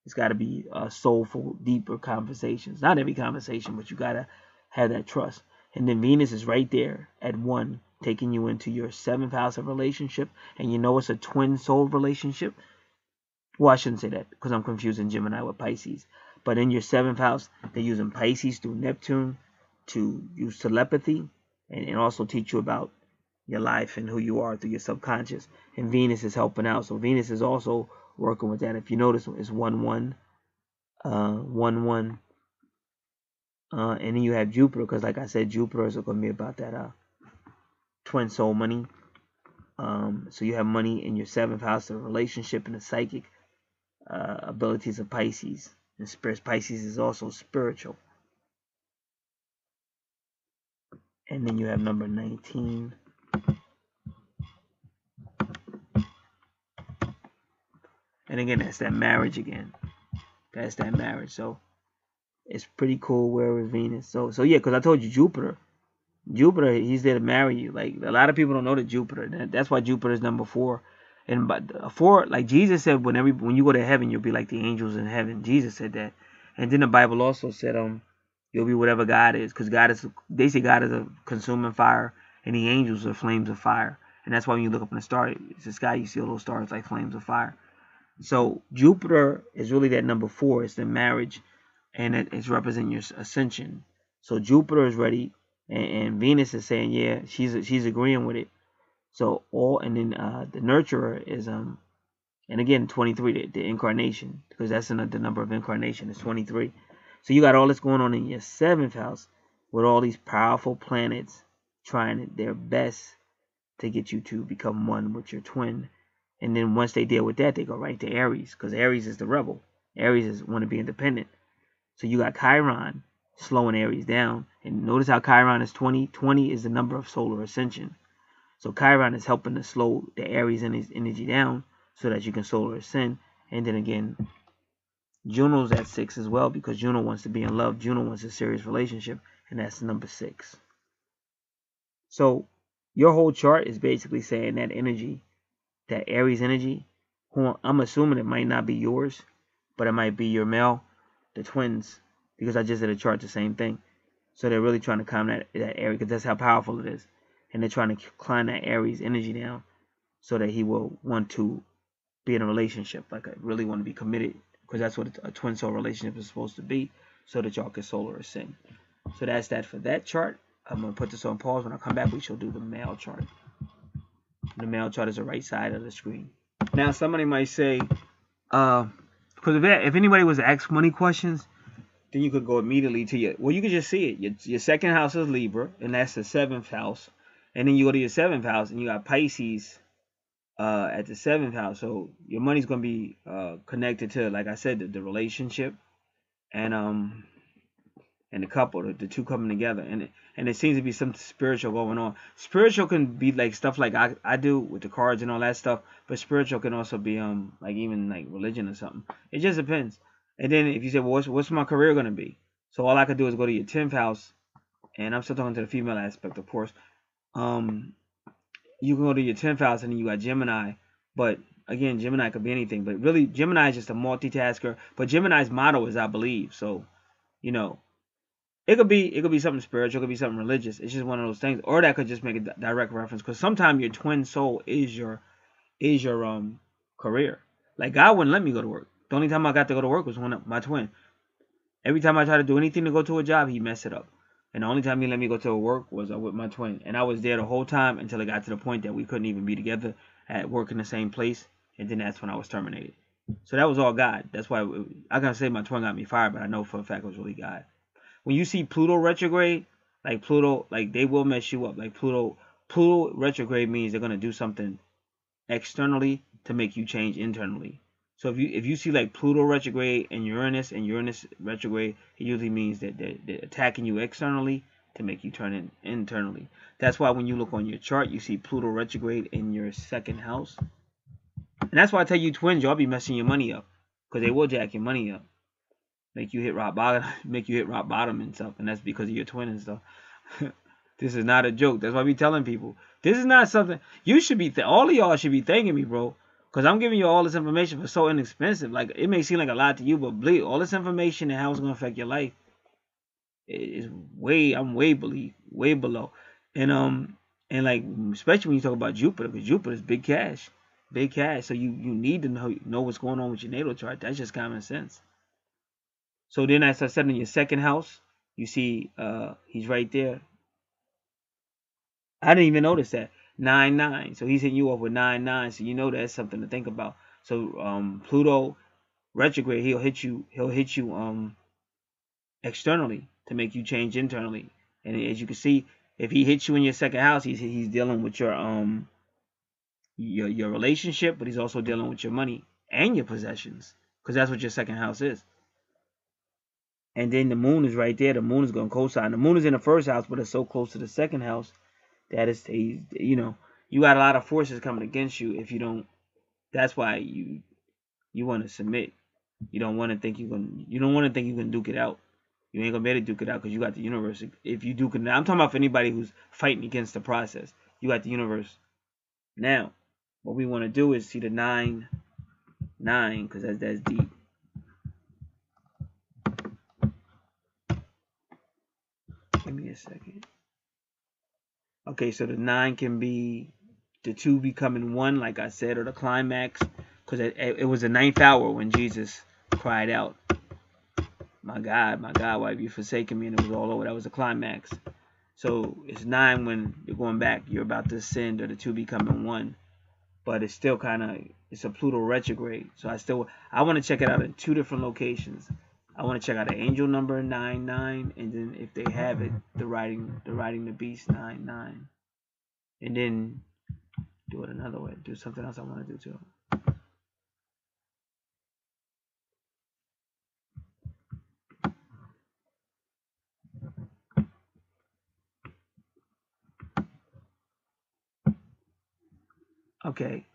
It's got to be soulful, deeper conversations. Not every conversation, but you got to have that trust. And then Venus is right there at 1, taking you into your 7th house of relationship. And you know it's a twin soul relationship. Well, I shouldn't say that because I'm confusing Gemini with Pisces. But in your 7th house, they're using Pisces through Neptune to use telepathy and also teach you about your life and who you are through your subconscious. And Venus is helping out. So Venus is also working with that. If you notice, it's 1-1, 1-1. And then you have Jupiter, because like I said, Jupiter is going to be about that twin soul money. So you have money in your 7th house, the relationship and the psychic abilities of Pisces. And Pisces is also spiritual. And then you have number 19. And again, that's that marriage again. That's that marriage. So it's pretty cool where with Venus. So yeah, because I told you Jupiter, he's there to marry you. Like a lot of people don't know that Jupiter. That's why Jupiter is number 4. And but 4, like Jesus said, when you go to heaven, you'll be like the angels in heaven. Jesus said that. And then the Bible also said you'll be whatever God is, because they say God is a consuming fire, and the angels are flames of fire. And that's why when you look up in the star, it's the sky, you see all those stars like flames of fire. So Jupiter is really that number 4. It's the marriage, and it's representing your ascension. So Jupiter is ready, and Venus is saying, yeah, she's agreeing with it. So and then the nurturer is and again 23, the incarnation, because that's the number of incarnation is 23. So you got all this going on in your 7th house with all these powerful planets trying their best to get you to become one with your twin. And then once they deal with that, they go right to Aries, because Aries is the rebel. Aries is want to be independent. So you got Chiron slowing Aries down. And notice how Chiron is 20. 20 is the number of solar ascension. So Chiron is helping to slow the Aries energy down so that you can solar ascend. And then again, Juno's at 6 as well, because Juno wants to be in love. Juno wants a serious relationship, and that's number 6. So your whole chart is basically saying that energy, that Aries energy, I'm assuming it might not be yours, but it might be your male, the twins, because I just did a chart, the same thing. So they're really trying to calm that Aries, because that's how powerful it is. And they're trying to climb that Aries energy down so that he will want to be in a relationship, like I really want to be committed, because that's what a twin soul relationship is supposed to be, so that y'all can solar ascend. So that's that for that chart. I'm going to put this on pause. When I come back, we shall do the male chart. The male chart is the right side of the screen. Now, somebody might say, because if anybody was to ask money questions, then you could go immediately to you could just see it. Your 2nd house is Libra, and that's the 7th house. And then you go to your 7th house, and you got Pisces at the 7th house. So your money's going to be connected to, like I said, the relationship and the couple, the two coming together. And it seems to be something spiritual going on. Spiritual can be like stuff like I do with the cards and all that stuff, but spiritual can also be like even like religion or something. It just depends. And then if you say, well, what's my career going to be? So all I could do is go to your 10th house, and I'm still talking to the female aspect, of course. You can go to your 10th house, and then you got Gemini. But again, Gemini could be anything. But really, Gemini is just a multitasker. But Gemini's motto is I believe. So, it could be something spiritual, it could be something religious. It's just one of those things. Or that could just make a direct reference, because sometimes your twin soul is your career. Like God wouldn't let me go to work. The only time I got to go to work was when my twin. Every time I tried to do anything to go to a job, he messed it up. And the only time he let me go to work was with my twin. And I was there the whole time until it got to the point that we couldn't even be together at work in the same place. And then that's when I was terminated. So that was all God. That's why I can say my twin got me fired, but I know for a fact it was really God. When you see Pluto retrograde, like Pluto, like they will mess you up. Like Pluto retrograde means they're gonna do something externally to make you change internally. So if you see like Pluto retrograde and Uranus retrograde, it usually means that they're attacking you externally to make you turn in internally. That's why when you look on your chart, you see Pluto retrograde in your 2nd house. And that's why I tell you twins, y'all be messing your money up, because they will jack your money up. Make you hit rock bottom and stuff, and that's because of your twin and stuff. This is not a joke. That's why I be telling people. This is not something you should be. All of y'all should be thanking me, bro. Because I'm giving you all this information for so inexpensive. Like, it may seem like a lot to you, but believe all this information and how it's going to affect your life is I'm way below. And like, especially when you talk about Jupiter, because Jupiter is big cash. Big cash. So you need to know what's going on with your natal chart. That's just common sense. So then, as I said, in your second house, you see he's right there. I didn't even notice that. 9-9. So he's hitting you off with 9-9. So you know that's something to think about. So Pluto retrograde, he'll hit you externally to make you change internally. And as you can see, if he hits you in your second house, he's dealing with your relationship, but he's also dealing with your money and your possessions, because that's what your second house is. And then the moon is right there. The moon is going to co-sign. The moon is in the first house, but it's so close to the second house that is, you got a lot of forces coming against you if you don't. That's why you want to submit. You don't want to think you can duke it out. You ain't gonna be able to duke it out because you got the universe. If you duke it out, I'm talking about for anybody who's fighting against the process. You got the universe. Now, what we want to do is see the 9-9 because that's deep. Give me a second. Okay, so the 9 can be the 2 becoming 1, like I said, or the climax, because it was the 9th hour when Jesus cried out, my God, why have you forsaken me? And it was all over. That was the climax. So it's 9 when you're going back. You're about to ascend, or the 2 becoming 1. But it's still it's a Pluto retrograde. So I want to check it out in 2 different locations. I want to check out the angel number 9-9, and then if they have it, the riding the beast 9-9, and then do it another way. Do something else I want to do too. Okay.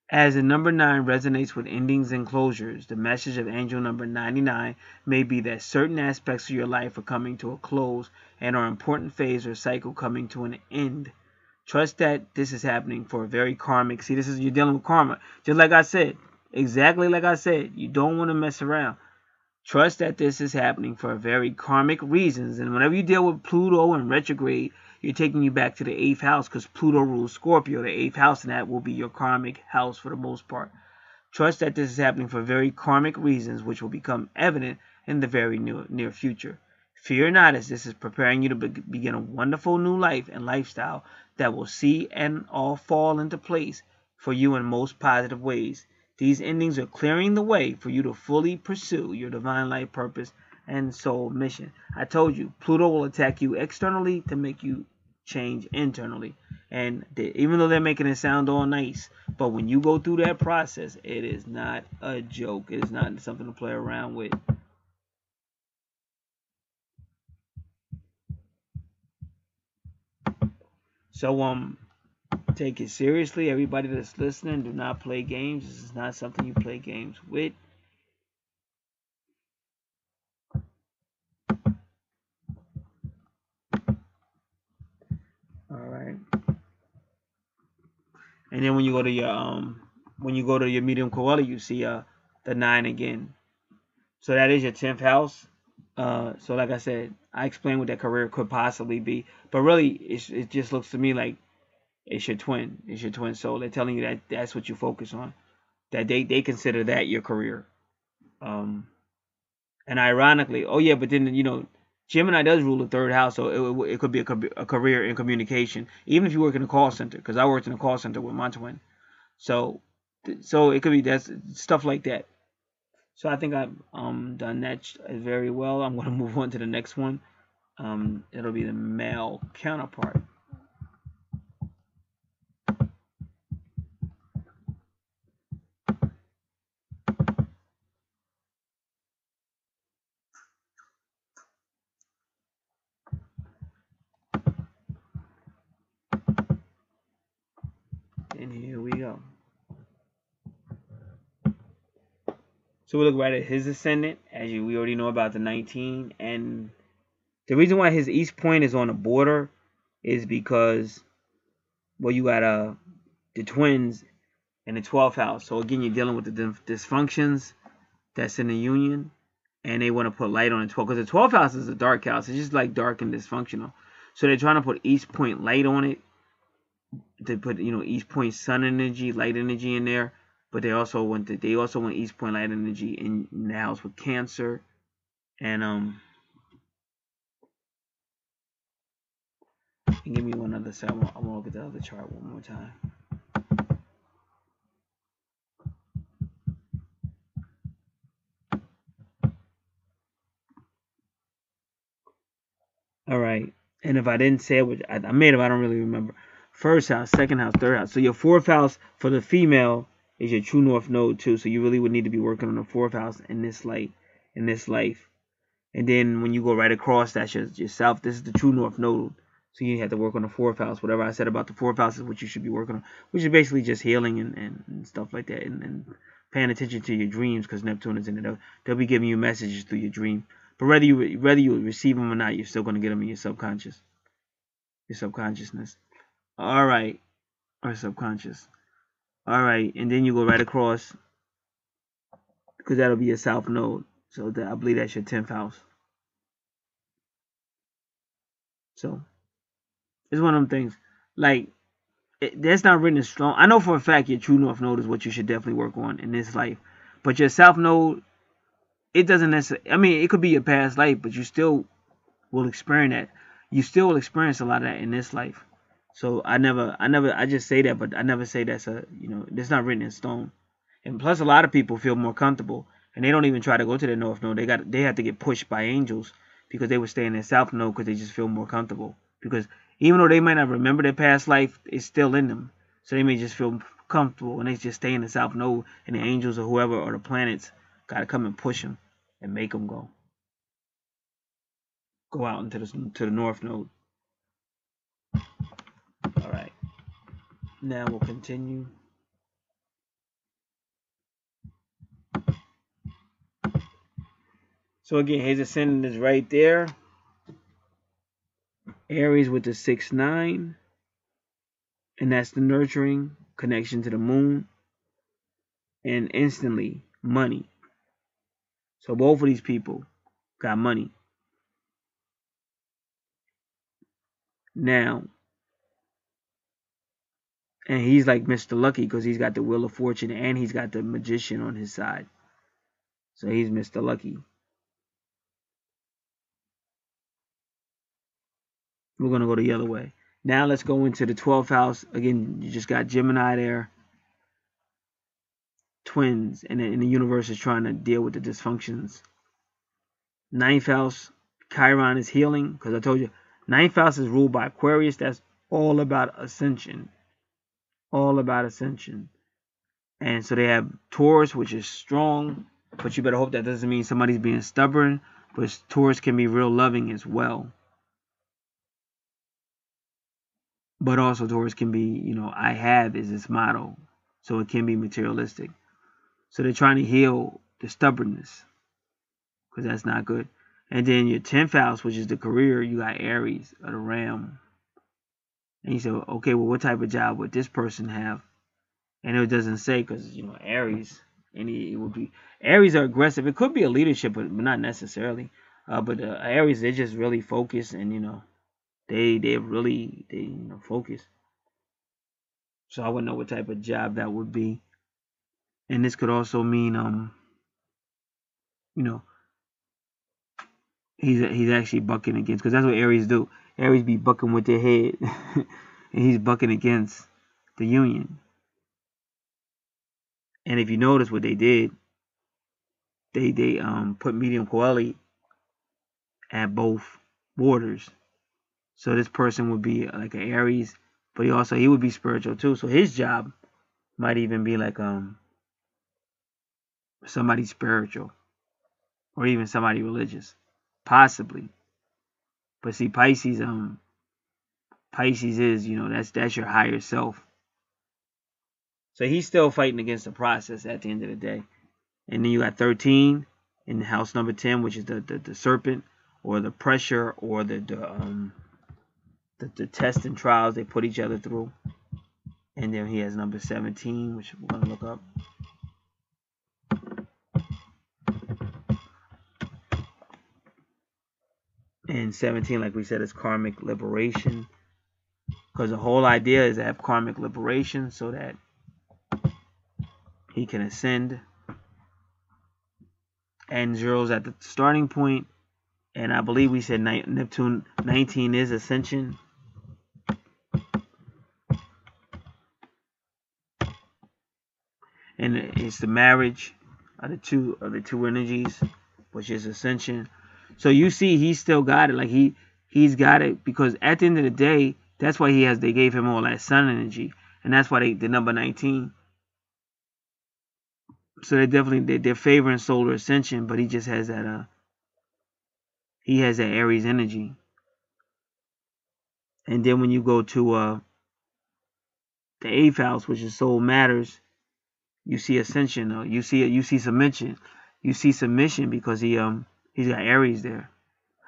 As the number 9 resonates with endings and closures, the message of angel number 99 may be that certain aspects of your life are coming to a close and are an important phase or cycle coming to an end. Trust that this is happening for a very karmic. See, you're dealing with karma. Just like I said, exactly like I said, you don't want to mess around. Trust that this is happening for very karmic reasons. And whenever you deal with Pluto and retrograde, you're taking you back to the 8th house because Pluto rules Scorpio. The 8th house, and that will be your karmic house for the most part. Trust that this is happening for very karmic reasons, which will become evident in the very near future. Fear not, as this is preparing you to begin a wonderful new life and lifestyle that will see and all fall into place for you in most positive ways. These endings are clearing the way for you to fully pursue your divine life purpose and soul mission. I told you, Pluto will attack you externally to make you change internally. And even though they're making it sound all nice, but when you go through that process, it is not a joke. It is not something to play around with. So take it seriously. Everybody that's listening, do not play games. This is not something you play games with. All right. And then when you go to your medium coeli, you see the 9 again. So that is your 10th house. So like I said, I explained what that career could possibly be, but really it just looks to me like it's your twin. It's your twin soul. They're telling you that that's what you focus on. That they consider that your career. And ironically, oh yeah, but then Gemini does rule the 3rd house, so it could be a career in communication, even if you work in a call center. Because I worked in a call center with my twin, so it could be that's stuff like that. So I think I've done that very well. I'm going to move on to the next one. It'll be the male counterpart. And here we go. So we look right at his ascendant, as we already know about the 19. And the reason why his east point is on the border is because, well, you got the twins in the 12th house. So again, you're dealing with the dysfunctions that's in the union, and they want to put light on the 12th, because the 12th house is a dark house. It's just like dark and dysfunctional. So they're trying to put East Point light on it. They put, East Point sun energy, light energy in there, but they also want East Point light energy in the house with Cancer, and give me one other side. I want to look at the other chart one more time. All right. And if I didn't say it, which I made up, I don't really remember. First house, second house, third house. So your fourth house for the female is your true north node too. So you really would need to be working on the fourth house in this life. And then when you go right across, that's yourself. This is the true north node. So you have to work on the fourth house. Whatever I said about the fourth house is what you should be working on, which is basically just healing and stuff like that, and paying attention to your dreams, because Neptune is in it. They'll be giving you messages through your dream. But whether you receive them or not, you're still going to get them in your subconsciousness. All right, or subconscious. All right, and then you go right across, because that'll be your south node. So I believe that's your 10th house. So it's one of them things. Like, that's not written in stone. I know for a fact your true north node is what you should definitely work on in this life. But your south node, it doesn't necessarily. I mean, it could be your past life, but you still will experience that. You still will experience a lot of that in this life. So I just say that, but I never say that's that's not written in stone. And plus, a lot of people feel more comfortable, and they don't even try to go to the north node. They have to get pushed by angels, because they would stay in their south node, because they just feel more comfortable. Because even though they might not remember their past life, it's still in them. So they may just feel comfortable, and they just stay in the south node, and the angels or whoever or the planets got to come and push them and make them go out into the north node. All right. Now we'll continue. So again, his ascendant is right there. Aries with the 6-9. And that's the nurturing connection to the moon. And instantly, money. So both of these people got money. Now, and he's like Mr. Lucky, because he's got the Wheel of Fortune and he's got the Magician on his side. So he's Mr. Lucky. We're going to go the other way. Now let's go into the 12th house. Again, you just got Gemini there. Twins. And the universe is trying to deal with the dysfunctions. 9th house, Chiron is healing. Because I told you, 9th house is ruled by Aquarius. That's all about ascension. All about ascension. And so they have Taurus, which is strong. But you better hope that doesn't mean somebody's being stubborn. But Taurus can be real loving as well. But also Taurus can be, I have is its motto. So it can be materialistic. So they're trying to heal the stubbornness, because that's not good. And then your 10th house, which is the career, you got Aries or the Ram. And you say, okay, well, what type of job would this person have? And it doesn't say, because, Aries, and it would be, Aries are aggressive. It could be a leadership, but not necessarily. But Aries, they're just really focused, and, they really focus. So I wouldn't know what type of job that would be. And this could also mean he's actually bucking against, because that's what Aries do. Aries be bucking with their head. And he's bucking against the union. And if you notice what they did, they put medium coeli at both borders. So this person would be like an Aries, but he would be spiritual too. So his job might even be like somebody spiritual, or even somebody religious, possibly. But see, Pisces is that's your higher self. So he's still fighting against the process at the end of the day. And then you got 13 in house number 10, which is the serpent, or the pressure, or the the tests and trials they put each other through. And then he has number 17, which we're gonna look up. And 17, like we said, is karmic liberation. Because the whole idea is to have karmic liberation so that he can ascend. And 0's at the starting point. And I believe we said Neptune 19 is ascension. And it's the marriage of the two energies, which is ascension. So you see, he's still got it. Like he's got it because at the end of the day, that's why they gave him all that sun energy, and that's why the number 19. So they're favoring solar ascension, but he just has that he has that Aries energy. And then when you go to the 8th house, which is soul matters, you see ascension. You see submission. You see submission because he's got Aries there.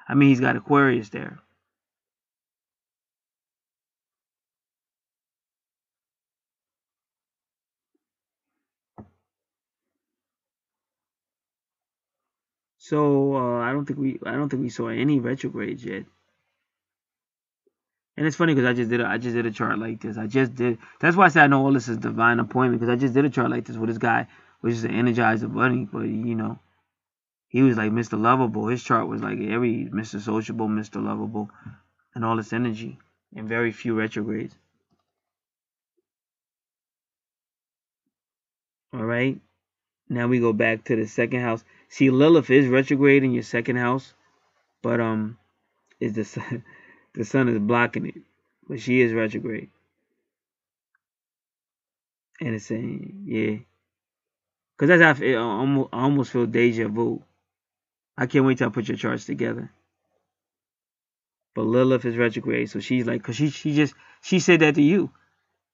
I mean, he's got Aquarius there. So I don't think we saw any retrogrades yet. And it's funny because I just did a chart like this. That's why I said I know all this is divine appointment, because I just did a chart like this with this guy, which is an energizer bunny, but he was like Mr. Lovable. His chart was like every Mr. Sociable, Mr. Lovable, and all this energy, and very few retrogrades. All right. Now we go back to the 2nd house. See, Lilith is retrograde in your 2nd house, but is the sun is blocking it, but she is retrograde. And it's saying, yeah, because that's how I almost feel deja vu. I can't wait till I put your charts together. But Lilith is retrograde, so she's like, because she said that to you,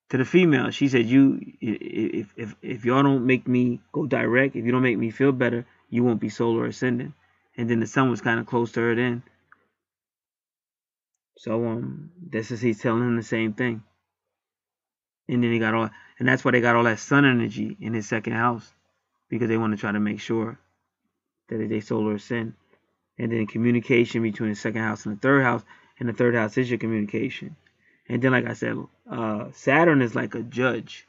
to the female. She said, if y'all don't make me go direct, if you don't make me feel better, you won't be solar ascending. And then the sun was kind of close to her then. So this is he's telling him the same thing. And then and that's why they got all that sun energy in his 2nd house, because they want to try to make sure that they solar ascend. And then communication between the 2nd house and the 3rd house, and the 3rd house is your communication. And then, like I said, Saturn is like a judge.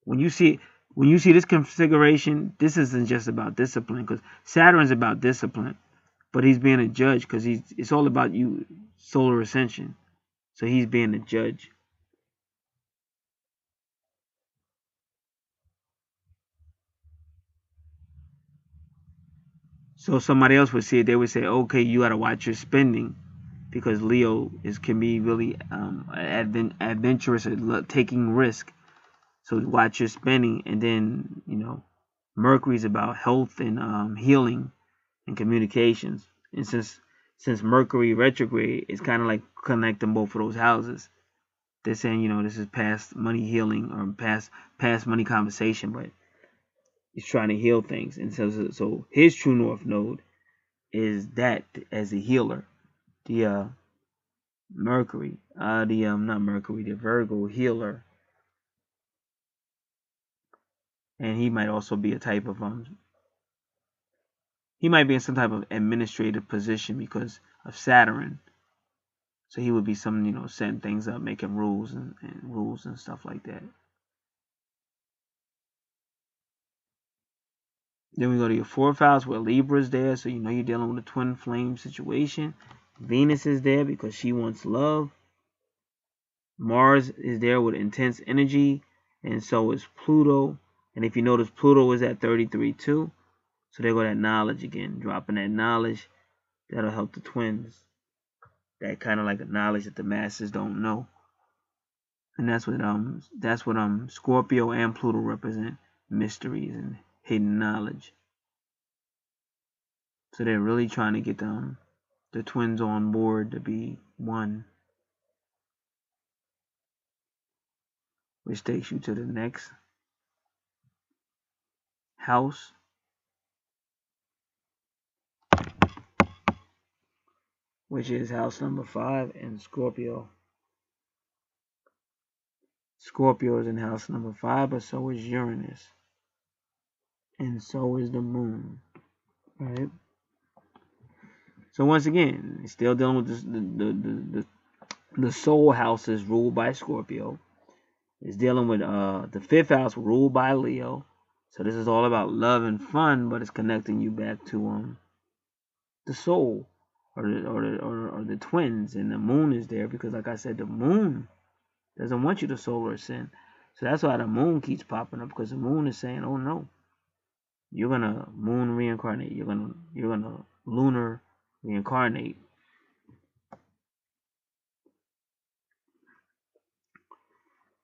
When you see this configuration, this isn't just about discipline, because Saturn's about discipline, but he's being a judge because it's all about you, solar ascension. So he's being a judge. So somebody else would see it. They would say, okay, you got to watch your spending, because Leo can be really adventurous at taking risk. So watch your spending. And then Mercury's about health and healing and communications. And since Mercury retrograde is kind of like connecting both of those houses, they're saying this is past money healing or past money conversation, but he's trying to heal things. And so his true north node is that as a healer, the Mercury, not Mercury, the Virgo healer. And he might also be a type of he might be in some type of administrative position because of Saturn. So he would be some setting things up, making rules and rules and stuff like that. Then we go to your 4th house where Libra's there, so you're dealing with a twin flame situation. Venus is there because she wants love. Mars is there with intense energy, and so is Pluto. And if you notice, Pluto is at 33 too. So there go that knowledge again, dropping that knowledge that'll help the twins. That kind of like a knowledge that the masses don't know. And that's what Scorpio and Pluto represent, mysteries and hidden knowledge. So they're really trying to get the twins on board to be one. Which takes you to the next house. which is house number 5, and Scorpio. Scorpio is in house number 5, but so is Uranus. And so is the moon. Right? So once again, still dealing with the soul houses ruled by Scorpio. It's dealing with the 5th house ruled by Leo. So this is all about love and fun, but it's connecting you back to the soul or the twins. And the moon is there because, like I said, the moon doesn't want you to solar ascend. So that's why the moon keeps popping up, because the moon is saying, "Oh no, you're gonna moon reincarnate. You're gonna lunar reincarnate."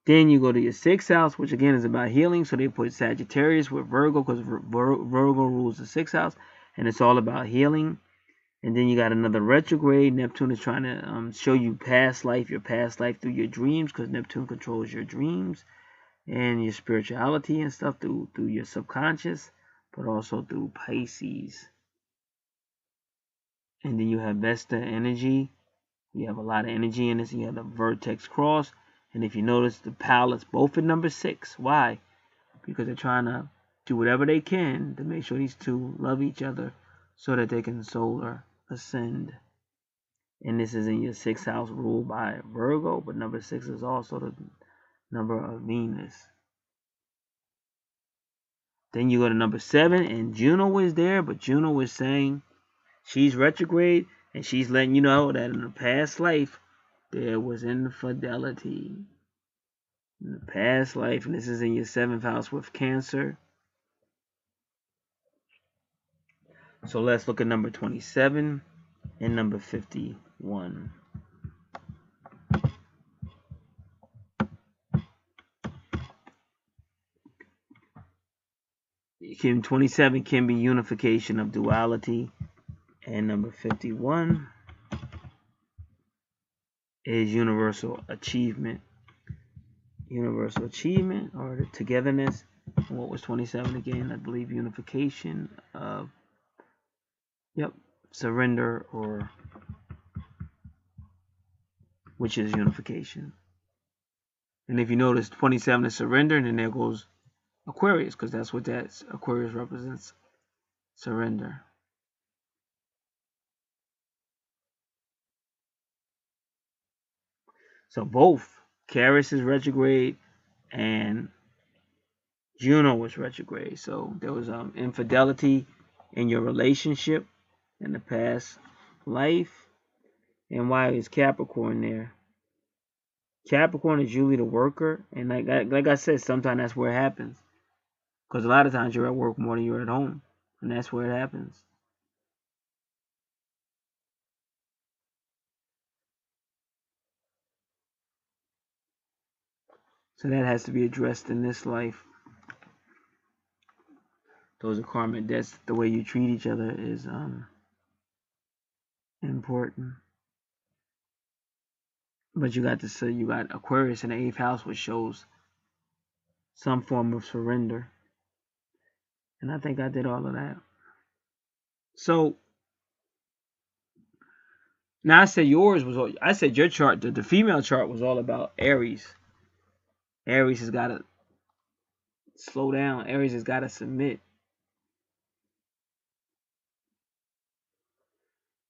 Then you go to your 6th house, which again is about healing. So they put Sagittarius with Virgo, because Virgo rules the 6th house, and it's all about healing. And then you got another retrograde. Neptune is trying to show you your past life through your dreams, because Neptune controls your dreams and your spirituality and stuff through your subconscious, but also through Pisces. And then you have Vesta energy. You have a lot of energy in this. You have the vertex cross. And if you notice, the palace, both in number 6. Why? Because they're trying to do whatever they can to make sure these two love each other so that they can solar ascend. And this is in your 6th house ruled by Virgo, but number 6 is also the number of Venus. Then you go to number 7, and Juno is there, but Juno is saying she's retrograde, and she's letting you know that in the past life there was infidelity. In the past life, and this is in your 7th house with Cancer. So let's look at number 27 and number 51. Kim 27 can be unification of duality, and number 51 is universal achievement. Universal achievement, or the togetherness. And what was 27 again? I believe unification of, surrender, or which is unification. And if you notice, 27 is surrender, and then there goes Aquarius, because that's what Aquarius represents, surrender. So both Caris is retrograde and Juno was retrograde. So there was infidelity in your relationship in the past life. And why is Capricorn there? Capricorn is usually the worker, and like I said, sometimes that's where it happens. Because a lot of times you're at work more than you're at home, and that's where it happens. So that has to be addressed in this life. Those are karmic debts. The way you treat each other is important. But you got Aquarius in the 8th house, which shows some form of surrender. And I think I did all of that. So now I said your chart, the female chart was all about Aries. Aries has got to slow down. Aries has got to submit.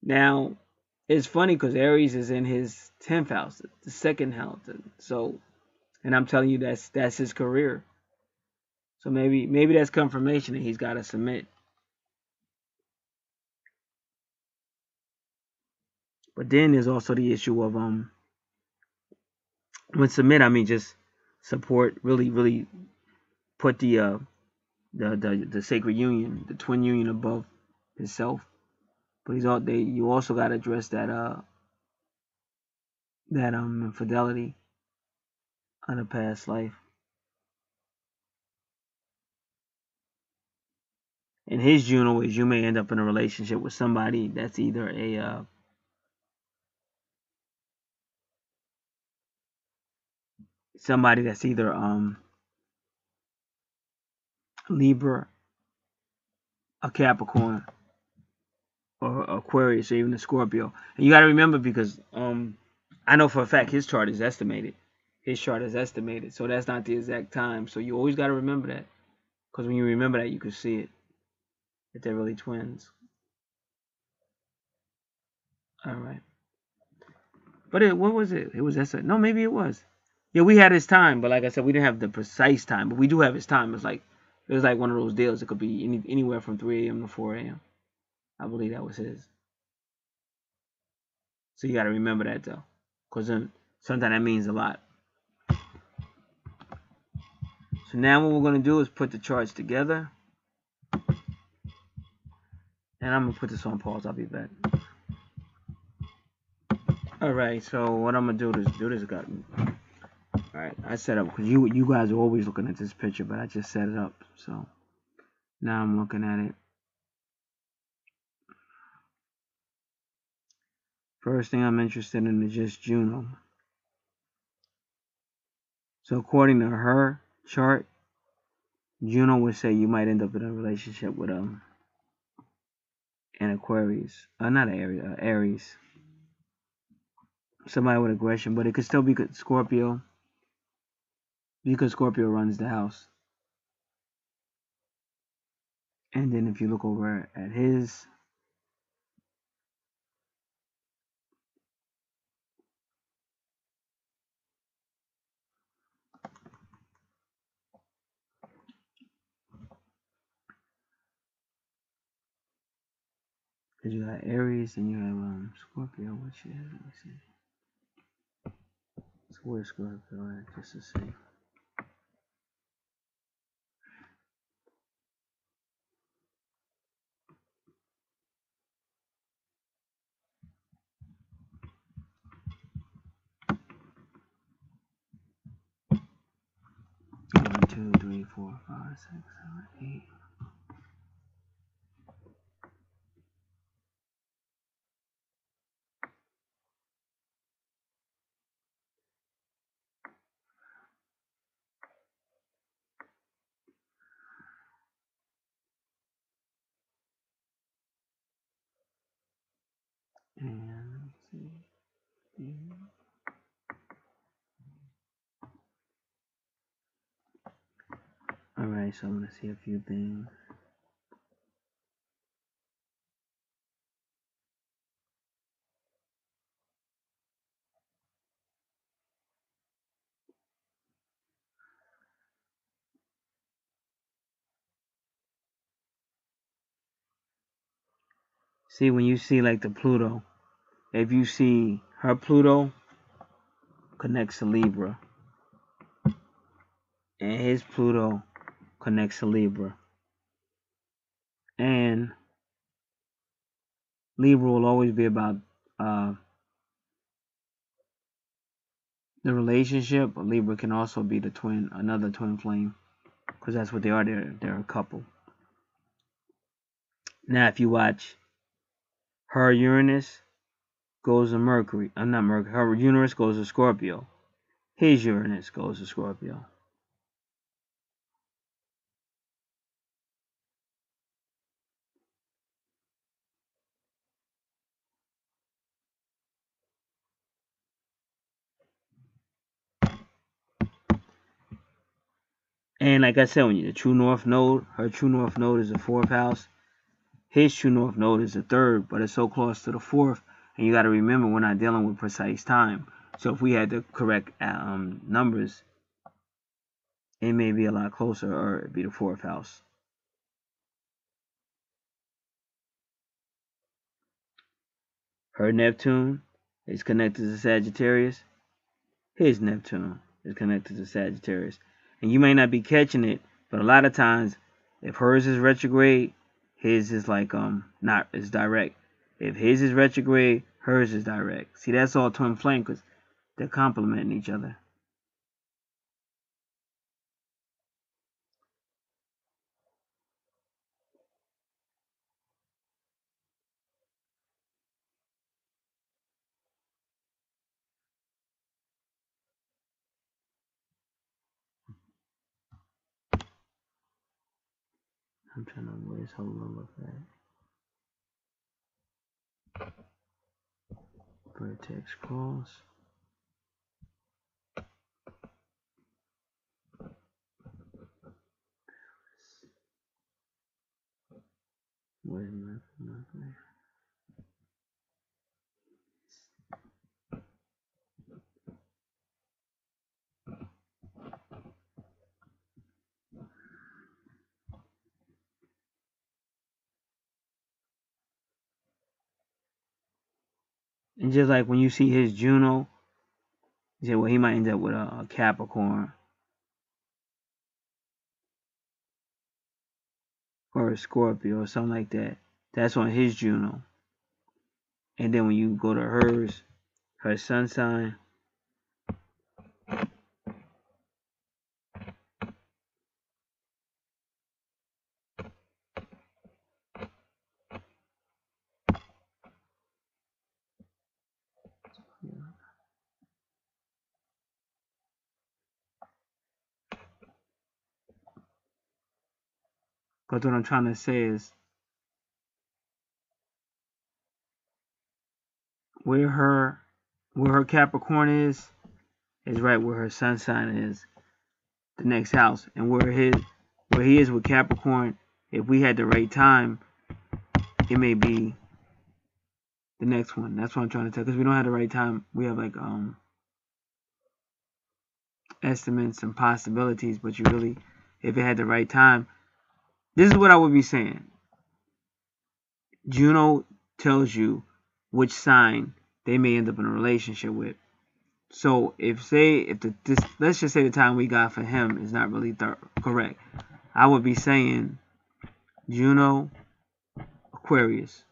Now, it's funny because Aries is in his 10th house, the 2nd house. So, and I'm telling you that's his career. So maybe that's confirmation that he's got to submit. But then there's also the issue of when submit, I mean just support, really put the sacred union, the twin union above himself. But you also got to address that infidelity on a past life. And his Juno is you may end up in a relationship with somebody that's either a Libra, a Capricorn, or Aquarius, or even a Scorpio. And you got to remember, because I know for a fact his chart is estimated. His chart is estimated, so that's not the exact time. So you always got to remember that, because when you remember that, you can see it, if they're really twins. All right. But what was it? It was no, maybe it was. Yeah, we had his time, but like I said, we didn't have the precise time, but we do have his time. It was like one of those deals. It could be anywhere from 3 a.m. to 4 a.m. I believe that was his. So you got to remember that though, because sometimes that means a lot. So now what we're going to do is put the charts together. And I'm going to put this on pause. I'll be back. Alright, so what I'm going to do this. Alright, I set up, because you guys are always looking at this picture, but I just set it up. So now I'm looking at it. First thing I'm interested in is just Juno. So according to her chart, Juno would say you might end up in a relationship with an Aquarius. Not Aries. Somebody with aggression, but it could still be Scorpio, because Scorpio runs the house. And then if you look over at his, because you got Aries and you have Scorpio, which is, let me see. So where's Scorpio at, just to see. One, 2, 3, 4, 5, 6, 7, 8. And let's see. Alright, so I'm going to see a few things. See, when you see like the Pluto, if you see her Pluto connects to Libra, and his Pluto connects to Libra, and Libra will always be about the relationship, but Libra can also be another twin flame, because that's what they are. They're a couple. Now, if you watch, her Uranus goes to Mercury. I'm not Mercury. Her Uranus goes to Scorpio. His Uranus goes to Scorpio. And like I said, when the true north node, her true north node is the 4th house. His true north node is the 3rd, but it's so close to the 4th. And you got to remember, we're not dealing with precise time. So if we had the correct numbers, it may be a lot closer, or it'd be the 4th house. Her Neptune is connected to Sagittarius. His Neptune is connected to Sagittarius. And you may not be catching it, but a lot of times, if hers is retrograde, his is like not is direct. If his is retrograde, hers is direct. See, that's all twin flame, because they're complementing each other. I'm trying to where's hold on, look at. vertex cross. Where's my And just like when you see his Juno, you say, well, he might end up with a Capricorn or a Scorpio or something like that. That's on his Juno. And then when you go to hers, her sun sign, because what I'm trying to say is where her Capricorn is right where her sun sign is, the next house. And where he is with Capricorn, if we had the right time, it may be the next one. That's what I'm trying to tell. Because we don't have the right time. We have like estimates and possibilities, but you really, if it had the right time, this is what I would be saying. Juno tells you which sign they may end up in a relationship with. So let's just say the time we got for him is not really correct. I would be saying Juno, Aquarius,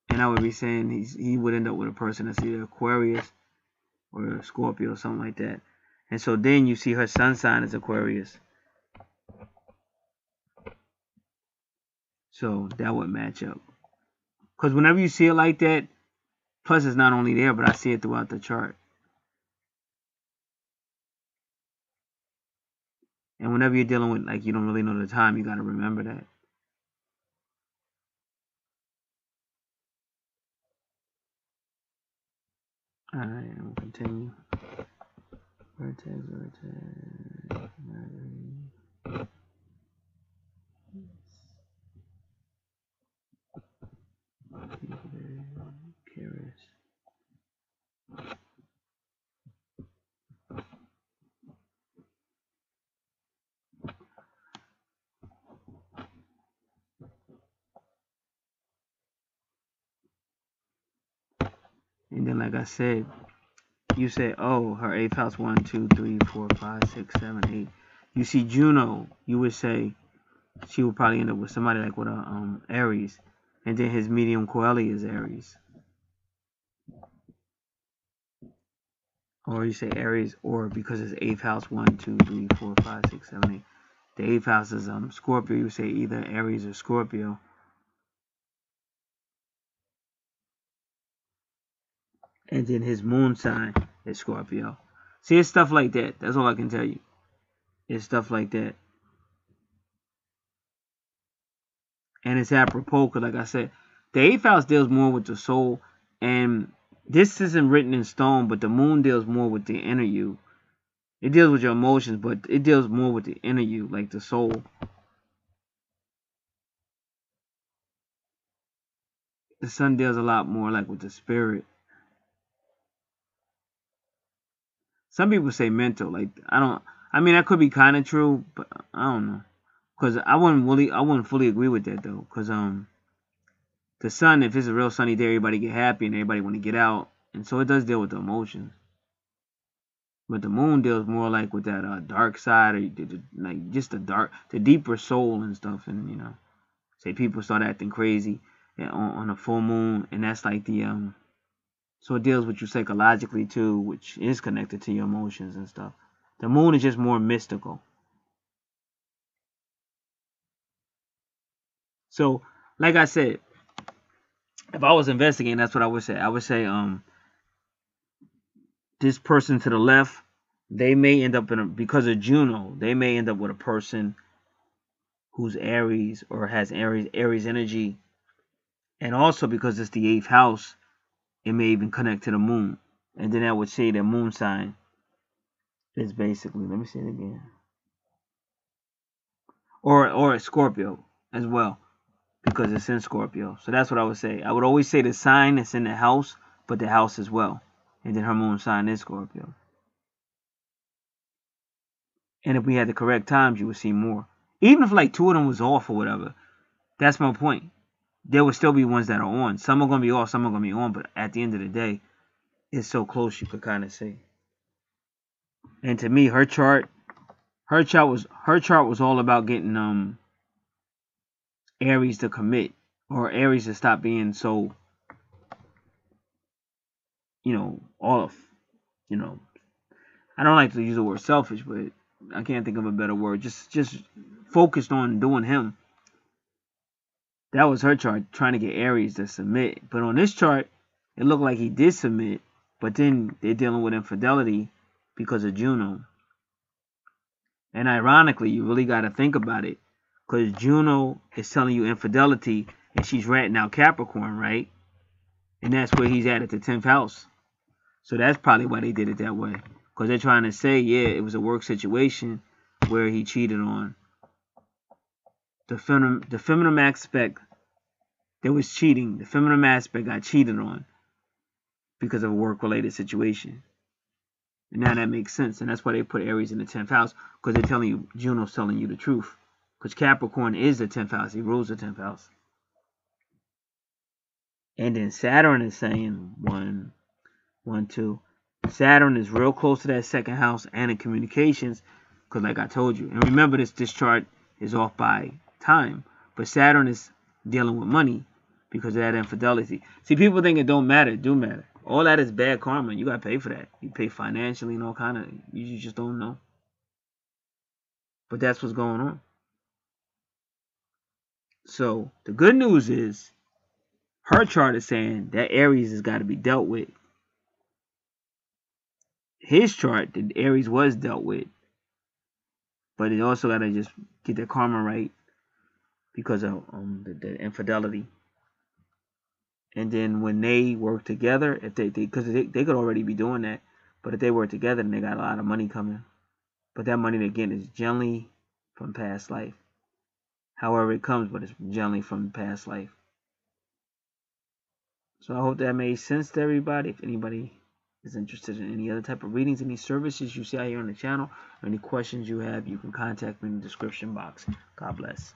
and I would be saying he would end up with a person that's either Aquarius or Scorpio or something like that. And so then you see her sun sign is Aquarius. So that would match up. Because whenever you see it like that, plus it's not only there, but I see it throughout the chart. And whenever you're dealing with, like, you don't really know the time, you got to remember that. Alright, and we'll continue. Vertex. Curious. And then, like I said, you say, oh, her 8th house, 1, 2, 3, 4, 5, 6, 7, 8. You see Juno, you would say she would probably end up with somebody like with a Aries. And then his medium Coeli is Aries. Or you say Aries, or because it's 8th house, 1, 2, 3, 4, 5, 6, 7, 8. The 8th house is Scorpio. You say either Aries or Scorpio. And then his moon sign is Scorpio. See, it's stuff like that. That's all I can tell you. It's stuff like that. And it's apropos because, like I said, the 8th house deals more with the soul. And this isn't written in stone, but the moon deals more with the inner you. It deals with your emotions, but it deals more with the inner you, like the soul. The sun deals a lot more like with the spirit. Some people say mental. Like, I mean, that could be kind of true, but I don't know. Because I wouldn't fully agree with that, though. Because the sun, if it's a real sunny day, everybody get happy and everybody want to get out. And so it does deal with the emotions. But the moon deals more like with that dark side, or like just the deeper soul and stuff. And, you know, say people start acting crazy on a full moon. And that's like the, so it deals with you psychologically too, which is connected to your emotions and stuff. The moon is just more mystical. So, like I said, if I was investigating, that's what I would say. I would say, this person to the left, they may end up because of Juno, they may end up with a person who's Aries or has Aries energy. And also because it's the 8th house, It may even connect to the moon. And then that would say the moon sign is basically, let me say it again. Or Scorpio as well, because it's in Scorpio. So that's what I would say. I would always say the sign is in the house, but the house as well. And then her moon sign is Scorpio. And if we had the correct times, you would see more. Even if like 2 of them was off or whatever, that's my point. There would still be ones that are on. Some are going to be off, some are going to be on, but at the end of the day, it's so close you could kind of see. And to me, her chart was all about getting Aries to commit, or Aries to stop being so, off. I don't like to use the word selfish, but I can't think of a better word. Just focused on doing him. That was her chart, trying to get Aries to submit. But on this chart, it looked like he did submit, but then they're dealing with infidelity because of Juno. And ironically, you really got to think about it, because Juno is telling you infidelity, and she's ratting out Capricorn, right? And that's where he's at the 10th house. So that's probably why they did it that way. Because they're trying to say, yeah, it was a work situation where he cheated on the feminine aspect. There was cheating. The feminine aspect got cheated on because of a work-related situation. And now that makes sense. And that's why they put Aries in the 10th house, because they're telling you, Juno's telling you the truth. Because Capricorn is the 10th house. He rules the 10th house. And then Saturn is saying 1, 2. Saturn is real close to that 2nd house and in communications, because like I told you. And remember, this chart is off by time. But Saturn is dealing with money because of that infidelity. See, people think it don't matter. It do matter. All that is bad karma. You got to pay for that. You pay financially and all kind of. You just don't know. But that's what's going on. So the good news is, her chart is saying that Aries has got to be dealt with. His chart, the Aries was dealt with, but it also got to just get their karma right because of the infidelity. And then when they work together, if they because they could already be doing that, but if they work together, then they got a lot of money coming. But that money again is generally from past life. However it comes, but it's generally from past life. So I hope that made sense to everybody. If anybody is interested in any other type of readings, any services you see out here on the channel, or any questions you have, you can contact me in the description box. God bless.